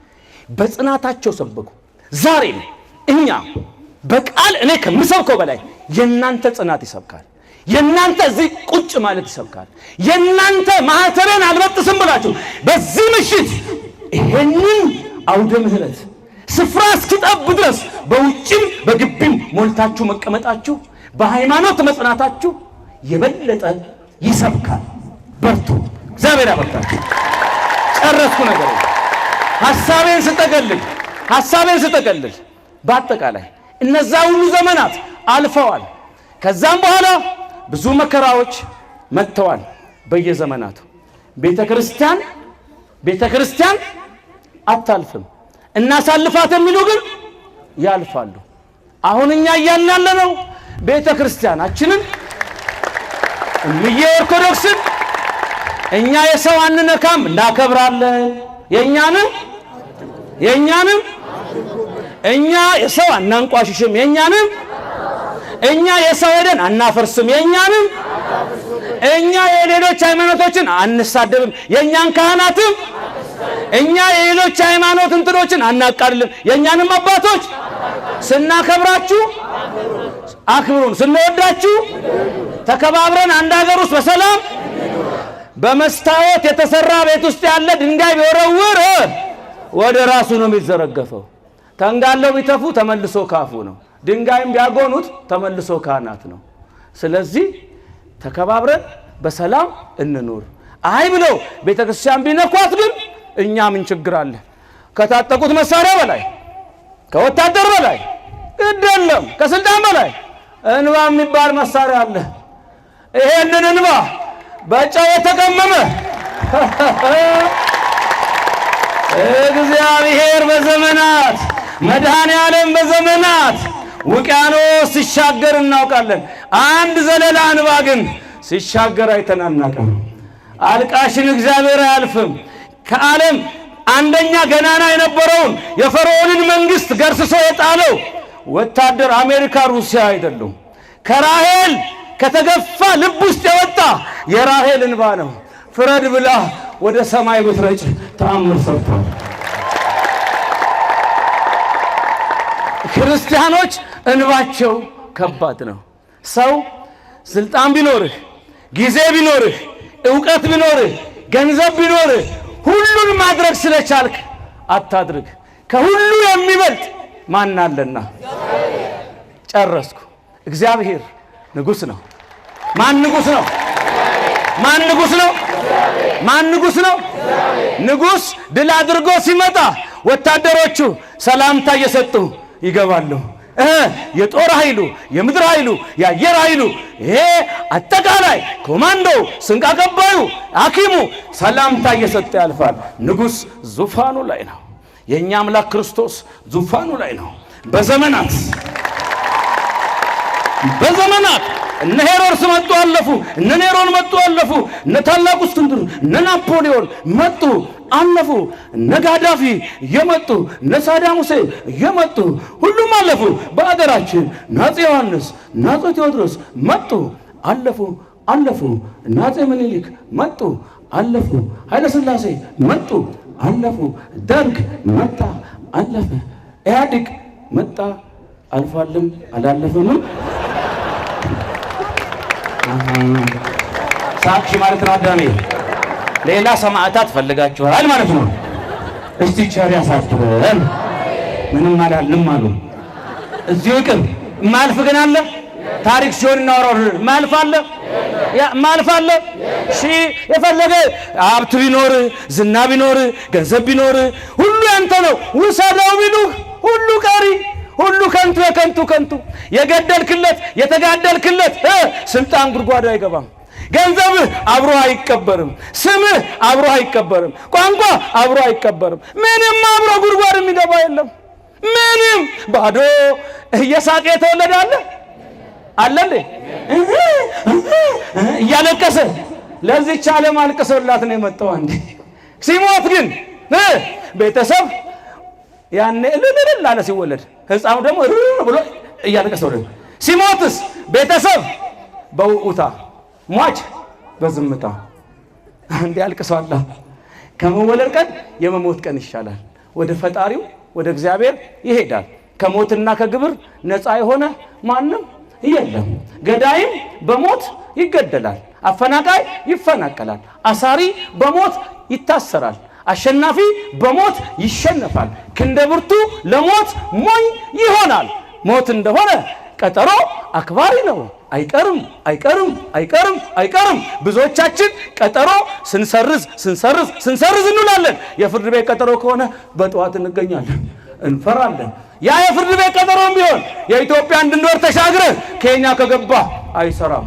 በጽናታቸው ሰበኩ ዛሬ እኛ በቃል እኔ ከምሰብከው በላይ የናንተ ጽናት ይሰብካል የናንተ እዚህ ቁጭ ማለት ይሰብካል የናንተ ማህተረን አልበጥስም ብላችሁ በዚህ ምሽት ይሄንን አውደ ምህረት ስፍራ እስኪጠብ ድረስ በውጭም በግቢም ሞልታችሁ መቀመጣችሁ በሃይማኖት መጽናታችሁ የበለጠ ይሰብካል በርቱ እግዚአብሔር ያበርታችሁ ጨረስኩ ነገር ሐሳቤን ስጠቀልል በአጠቃላይ እነዛ ሁሉ ዘመናት አልፈዋል ከዛም በኋላ ብዙ መከራዎች መጥተዋል በየዘመናቱ ቤተክርስቲያን አታልፍም እናሳልፋት የሚሉ ግን ያልፋሉ አሁን እኛ ያያናለነው ቤተክርስቲያናችንን እምዬ ኦርቶዶክስን እኛ የሰው አንነካም እናከብራለን የኛንም እኛ የሰው አናንቋሽሽም የኛንም እኛ የሰው ሄደን አናፈርስም የኛንም እኛ የሌሎች ሃይማኖቶችን አንሳደብም የኛን ካህናትም እኛ የሌሎች ሃይማኖት እንትኖችን አናቃልልም የኛንም አባቶች ስናከብራችሁ አክብሩን ስንወዳችሁ ተከባብረን አንድ ሀገር ውስጥ በሰላም በመስታወት የተሰራ ቤት ውስጥ ያለ ድንጋይ ቢወረውር ወደ ራሱ ነው የሚዘረገፈው ተንጋለው ቢተፉ ተመልሶ ካፉ ነው ድንጋይም ቢያጎኑት ተመልሶ ካህናት ነው ስለዚህ ተከባብረን በሰላም እንኖር አይ ብለው ቤተክርስቲያን ቢነኳት ግን እኛ ምን ችግር አለ ከታጠቁት መሳሪያ በላይ ከወታደር በላይ እደለም ከስልጣን በላይ እንባ የሚባል መሳሪያ አለ ይሄንን እንባ በጨው የተቀመመ እግዚአብሔር በዘመናት መድኃኔ ዓለም በዘመናት ውቅያኖስ ሲሻገር እናውቃለን አንድ ዘለላ እንባ ግን ሲሻገር አይተናናቅም አልቃሽን እግዚአብሔር አያልፍም ከዓለም አንደኛ ገናና የነበረውን የፈርዖንን መንግስት ገርስሶ የጣለው ወታደር አሜሪካ ሩሲያ አይደለም ከራሔል ከተገፋ ልብ ውስጥ የወጣ የራሔል እንባ ነው ፍረድ ብላ ወደ ሰማይ ብትረጭ ተአምር ሰርቷል ክርስቲያኖች እንባቸው ከባድ ነው ሰው ስልጣን ቢኖርህ ጊዜ ቢኖርህ ዕውቀት ቢኖርህ ገንዘብ ቢኖርህ ሁሉን ማድረግ ስለቻልክ አታድርግ ከሁሉ የሚበልጥ ማን አለና ጨረስኩ እግዚአብሔር ንጉስ ነው ማን ንጉስ ነው ንጉስ ድል አድርጎ ሲመጣ ወታደሮቹ ሰላምታ እየሰጡ ይገባሉ የጦር ኃይሉ የምድር ኃይሉ የአየር ኃይሉ ይሄ አጠቃላይ ኮማንዶ ስንቅ አቀባዩ ሐኪሙ ሰላምታ እየሰጠ ያልፋል ንጉስ ዙፋኑ ላይ ነው የኛ አምላክ ክርስቶስ ዙፋኑ ላይ ነው በዘመናት በዘመናት እነ ሄሮድስ መጡ አለፉ፣ እነ ኔሮን መጡ አለፉ፣ እነ ታላቁ እስክንድር እነ ናፖሊዮን መጡ አለፉ፣ እነ ጋዳፊ የመጡ እነ ሳዳም ሁሴን የመጡ ሁሉም አለፉ። በአገራችን አፄ ዮሐንስ አፄ ቴዎድሮስ መጡ አለፉ አለፉ፣ አፄ ምኒልክ መጡ አለፉ፣ ኃይለ ሥላሴ መጡ አለፉ፣ ደርግ መጣ አለፈ፣ ኢህአዴግ መጣ አልፏልም አላለፈም። ሳክሽ ማለት ነው አዳሜ። ሌላ ሰማዕታት ፈልጋችኋል ማለት ነው። እስቲ ቸር ያሳፍረን። ምንም አላልንም አሉ። እዚሁ ይቅር። ማልፍ ግን አለ። ታሪክ ሲሆን እናወራው። ማልፍ አለ ማልፍ አለ። እሺ የፈለገ ሀብት ቢኖር ዝና ቢኖር ገንዘብ ቢኖር ሁሉ ያንተ ነው ውሰደው ቢሉህ ሁሉ ቀሪ ሁሉ ከንቱ የከንቱ ከንቱ የገደልክለት የተጋደልክለት ስልጣን ጉድጓድ አይገባም። ገንዘብህ አብሮ አይቀበርም። ስምህ አብሮ አይቀበርም። ቋንቋ አብሮ አይቀበርም። ምንም አብሮ ጉድጓድ የሚገባ የለም። ምንም ባዶ እየሳቀ የተወለደ አለ እንዴ? እያለቀሰ ለዚህች ዓለም አልቅሶላት ነው የመጣው። አንዴ ሲሞት ግን ቤተሰብ ያኔ እልል አለ ሲወለድ፣ ሕፃኑ ደግሞ ብሎ እያለቀሰ ወለደ። ሲሞትስ ቤተሰብ በውኡታ ሟች በዝምታ። አንዴ አልቅሷላ። ከመወለድ ቀን የመሞት ቀን ይሻላል። ወደ ፈጣሪው ወደ እግዚአብሔር ይሄዳል። ከሞትና ከግብር ነፃ የሆነ ማንም የለም። ገዳይም በሞት ይገደላል። አፈናቃይ ይፈናቀላል። አሳሪ በሞት ይታሰራል። አሸናፊ በሞት ይሸነፋል። ክንደ ብርቱ ለሞት ሞኝ ይሆናል። ሞት እንደሆነ ቀጠሮ አክባሪ ነው። አይቀርም አይቀርም አይቀርም አይቀርም። ብዙዎቻችን ቀጠሮ ስንሰርዝ እንውላለን። የፍርድ ቤት ቀጠሮ ከሆነ በጠዋት እንገኛለን፣ እንፈራለን። ያ የፍርድ ቤት ቀጠሮም ቢሆን የኢትዮጵያ እንድንወር ተሻግረህ ኬኛ ከገባ አይሰራም።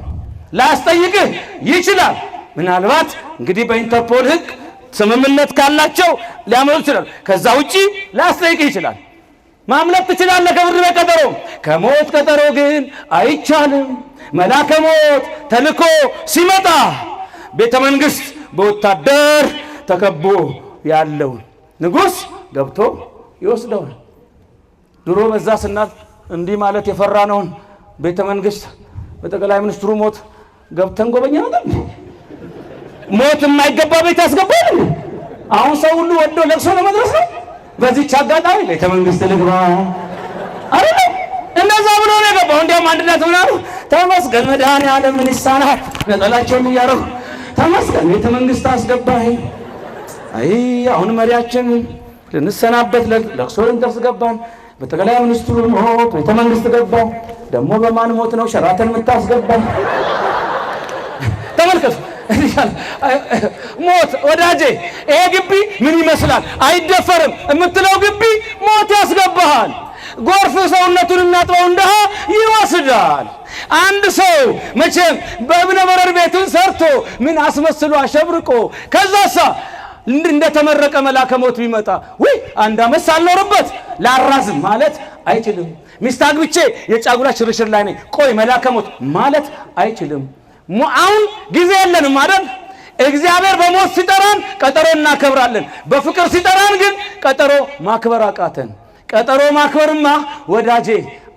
ላያስጠይቅህ ይችላል። ምናልባት እንግዲህ በኢንተርፖል ሕግ ስምምነት ካላቸው ሊያመጡ ይችላል። ከዛ ውጪ ላያስጠይቅህ ይችላል። ማምለጥ ትችላለህ ከፍርድ ቤት ቀጠሮ። ከሞት ቀጠሮ ግን አይቻልም። መልአከ ሞት ተልኮ ሲመጣ ቤተ መንግሥት በወታደር ተከቦ ያለውን ንጉሥ ገብቶ ይወስደዋል። ድሮ በዛ ስናት እንዲህ ማለት የፈራነውን ቤተ መንግሥት በጠቅላይ ሚኒስትሩ ሞት ገብተን ጎበኛ ነው። ሞት የማይገባ ቤት ያስገባል። አሁን ሰው ሁሉ ወዶ ለቅሶ ለመድረስ ነው። በዚህች አጋጣሚ ቤተ መንግሥት ልግባ አይደል? እንደዛ ብሎ ነው የገባው። እንዲያውም አንድነት ምን አሉ? ተመስገን መድኃኔዓለም ምን ይሳናል? ነጠላቸውን እያረጉ ተመስገን ቤተ መንግሥት አስገባኝ። አይ አሁን መሪያችን ልንሰናበት ለቅሶ ልንደርስ ገባን። በጠቅላይ ሚኒስትሩ ሞት ቤተ መንግሥት ገባው። ደግሞ በማን ሞት ነው ሸራተን የምታስገባኝ? ተመልከቱ። ሞት ወዳጄ፣ ይሄ ግቢ ምን ይመስላል አይደፈርም የምትለው ግቢ ሞት ያስገባሃል። ጎርፍ ሰውነቱን እናጥበው እንደሃ ይወስዳል። አንድ ሰው መቼም በእብነ በረድ ቤቱን ሰርቶ ምን አስመስሎ አሸብርቆ ከዛሳ እንደተመረቀ መልአከ ሞት ቢመጣ ወይ አንድ ዓመት ሳልኖርበት ላራዝም ማለት አይችልም። ሚስት አግብቼ የጫጉላ ሽርሽር ላይ ነኝ ቆይ መልአከ ሞት ማለት አይችልም። አሁን ጊዜ የለንም አይደል? እግዚአብሔር በሞት ሲጠራን ቀጠሮ እናከብራለን። በፍቅር ሲጠራን ግን ቀጠሮ ማክበር አቃተን። ቀጠሮ ማክበርማ ወዳጄ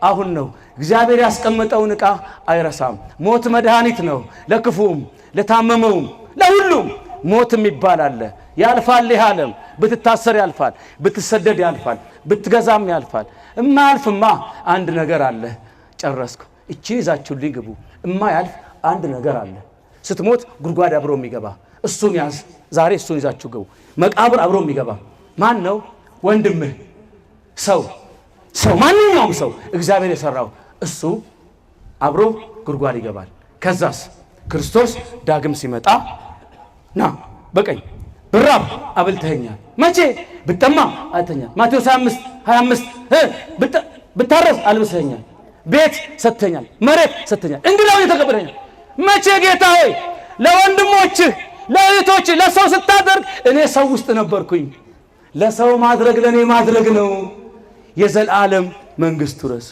አሁን ነው። እግዚአብሔር ያስቀመጠውን ዕቃ አይረሳም። ሞት መድኃኒት ነው፣ ለክፉም ለታመመውም ለሁሉም ሞት የሚባል አለ። ያልፋል። ይህ ዓለም ብትታሰር ያልፋል፣ ብትሰደድ ያልፋል፣ ብትገዛም ያልፋል። እማያልፍማ አንድ ነገር አለ። ጨረስኩ። እቺ ይዛችሁልኝ ግቡ። እማያልፍ አንድ ነገር አለ። ስትሞት ጉድጓድ አብሮ የሚገባ እሱን ያዝ። ዛሬ እሱን ይዛችሁ ግቡ። መቃብር አብሮ የሚገባ ማን ነው? ወንድምህ። ሰው ማንኛውም ሰው እግዚአብሔር የሰራው እሱ አብሮ ጉድጓድ ይገባል። ከዛስ ክርስቶስ ዳግም ሲመጣ ና በቀኝ ብራብ አብልተኸኛል፣ መቼ ብጠማ አልተኛል። ማቴዎስ 25 ብታረስ አልብሰኸኛል፣ ቤት ሰጥተኛል፣ መሬት ሰጥተኛል፣ እንግዳው የተቀበለኛል። መቼ ጌታ ሆይ ለወንድሞችህ ለእህቶችህ ለሰው ስታደርግ እኔ ሰው ውስጥ ነበርኩኝ። ለሰው ማድረግ ለእኔ ማድረግ ነው። የዘላለም መንግሥት ርስ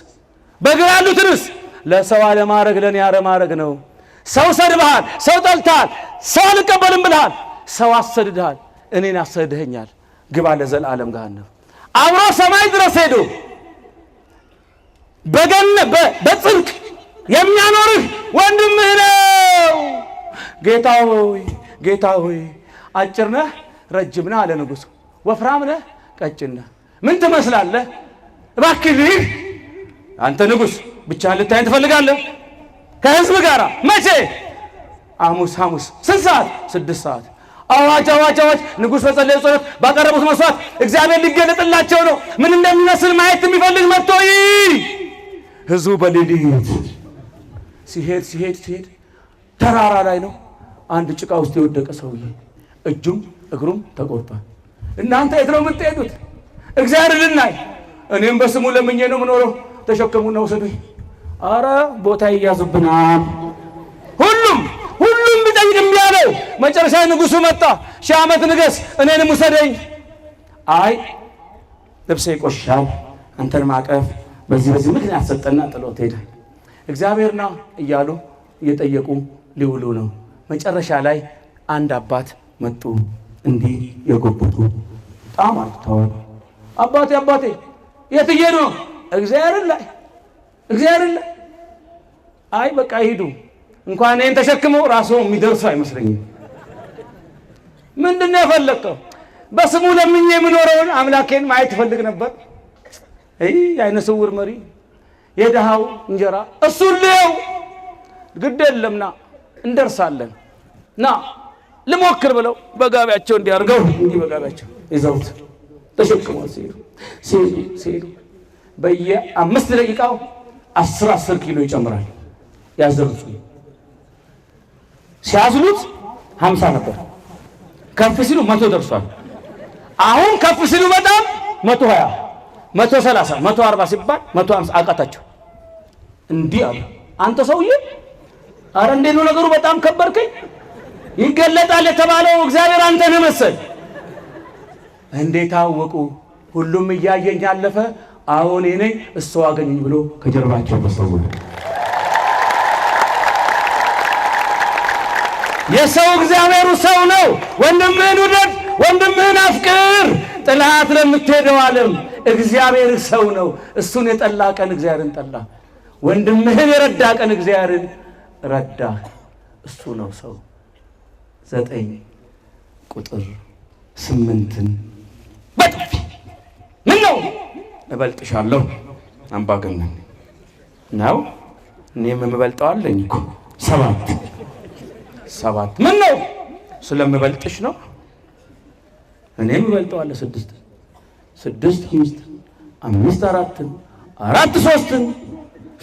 በግራ ያሉት ርስ ለሰው አለማረግ ለኔ አለማረግ ነው። ሰው ሰድበሃል፣ ሰው ጠልተሃል፣ ሰው አልቀበልም ብለሃል፣ ሰው አሰድደሃል፣ እኔን አሰድደኸኛል፣ ግባ ለዘላለም ገሃነም። አብሮ ሰማይ ድረስ ሄዶ በጽድቅ የሚያኖርህ ወንድምህ ነው። ጌታ ሆይ አጭር ነህ ረጅም ነህ አለ ንጉሡ። ወፍራም ነህ ቀጭን ነህ ምን ትመስላለህ? እባክህ አንተ ንጉሥ ብቻህን ልታየኝ ትፈልጋለህ? ከህዝብ ጋር መቼ? ሐሙስ ስንት ሰዓት? 6 ሰዓት። አዋጅ! ንጉሥ በጸለየ ጸሎት ባቀረቡት መስዋዕት እግዚአብሔር ሊገለጥላቸው ነው። ምን እንደሚመስል ማየት የሚፈልግ መጥቶ ህዝቡ በሌሊት ሲሄድ ተራራ ላይ ነው። አንድ ጭቃ ውስጥ የወደቀ ሰውዬ እጁም እግሩም ተቆርጧል። እናንተ የት ነው የምትሄዱት? እግዚአብሔር ልናይ። እኔም በስሙ ለምኜ ነው የምኖረው፣ ተሸከሙና ውሰዱኝ። አረ ቦታ ይያዙብናል። ሁሉም ቢጠይቅ እምቢ አለው። መጨረሻ ንጉሡ መጣ። 1000 ዓመት ንገስ፣ እኔንም ውሰደኝ። አይ ልብሴ ይቆሻል፣ አንተን ማቀፍ በዚህ ምክንያት ሰጠና ጥሎት ሄደ። እግዚአብሔርና እያሉ እየጠየቁ ሊውሉ ነው። መጨረሻ ላይ አንድ አባት መጡ። እንዲህ የጎበጡ በጣም አልተዋሉ። አባቴ የት እየሄዱ ነው? እግዚአብሔርን ላይ አይ በቃ ይሄዱ። እንኳን እኔን ተሸክመው ራሱ የሚደርሱ አይመስለኝም። ምንድነው የፈለከው? በስሙ ለምኜ የምኖረውን አምላኬን ማየት ፈልግ ነበር። አይነ ስውር መሪ የደሃው እንጀራ እሱን ልየው። ግድ የለምና እንደርሳለን ና ልሞክር ብለው በጋቢያቸው እንዲያርገው እንዲህ በጋቢያቸው ይዘውት ተሸክመው ሲሄዱ በየ5 ደቂቃው 10 ኪሎ ይጨምራል። ያዘሩት ሲያዝሉት 50 ነበር። ከፍ ሲሉ 100 ደርሷል። አሁን ከፍ ሲሉ በጣም 120 130 140 ሲባል 150 አቃታቸው። እንዲህ አሉ። አንተ ሰውዬ አረ እንዴት ነው ነገሩ? በጣም ከበርከኝ። ይገለጣል የተባለው እግዚአብሔር አንተ ነህ መሰል። እንዴት አወቁ? ሁሉም እያየኝ አለፈ። አሁን እኔ እሱ አገኘኝ ብሎ ከጀርባቸው ተሰወረ። የሰው እግዚአብሔሩ ሰው ነው። ወንድምህን ውደድ፣ ወንድምህን አፍቅር። ጥላት ለምትሄደው ዓለም እግዚአብሔር ሰው ነው። እሱን የጠላ ቀን እግዚአብሔርን ጠላ። ወንድምህን የረዳ ቀን እግዚአብሔርን ረዳ። እሱ ነው ሰው። 9 ቁጥር 8 በጥፊ ምን ነው እበልጥሻለሁ። አምባገነን ነው። እኔም የምበልጠዋለኝ እኮ 7 ምን ነው ስለምበልጥሽ ነው። እኔም እበልጠዋለሁ 6 5 4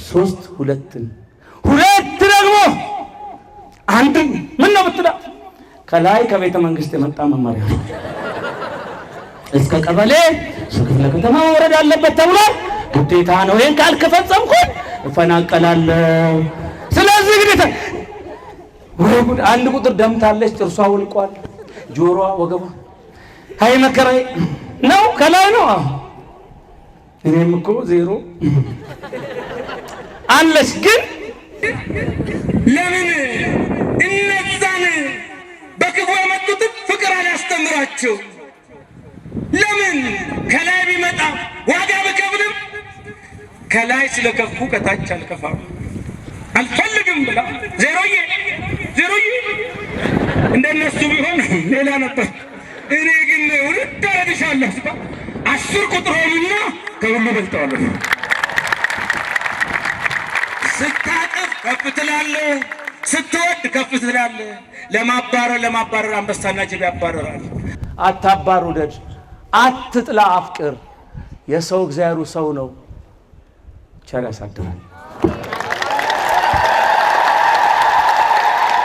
3 2 ደግሞ 1 ምን ነው ብትላ ከላይ ከቤተ መንግስት የመጣ መመሪያ እስከ ቀበሌ ክፍለ ከተማ ወረዳ አለበት ተብሏል። ግዴታ ነው። ይሄን ካልከፈጸምኩ እፈናቀላለሁ። ስለዚህ ግዴታ ወይ ጉድ! 1 ቁጥር ደምታለች፣ ጥርሷ ወልቋል፣ ጆሮዋ፣ ወገቧ። አይ መከራዬ ነው። ከላይ ነው። እኔም እኮ 0 አለች። ግን ለምን እነዛን በክፉ የመጡትን ፍቅር አላስተምራቸው? ለምን ከላይ ቢመጣ ዋጋ ብከፍልም ከላይ ስለከፉ ከታች አልከፋም አልፈልግም ብላ ዜሮዬ እንደነሱ ቢሆን ሌላ ነበር። እኔ ግን ውድድ አደርግሻለሁ ስባ 10 ቁጥር ሆኑና ከሁሉ በልጠዋለሁ። ስታቅፍ ከፍ ትላለህ፣ ስትወድ ከፍ ትላለህ። ለማባረር አንበሳና ጅብ ያባረራል። አታባር፣ ውደድ፣ አትጥላ፣ አፍቅር። የሰው እግዚአብሔሩ ሰው ነው። ቸር ያሳድራል።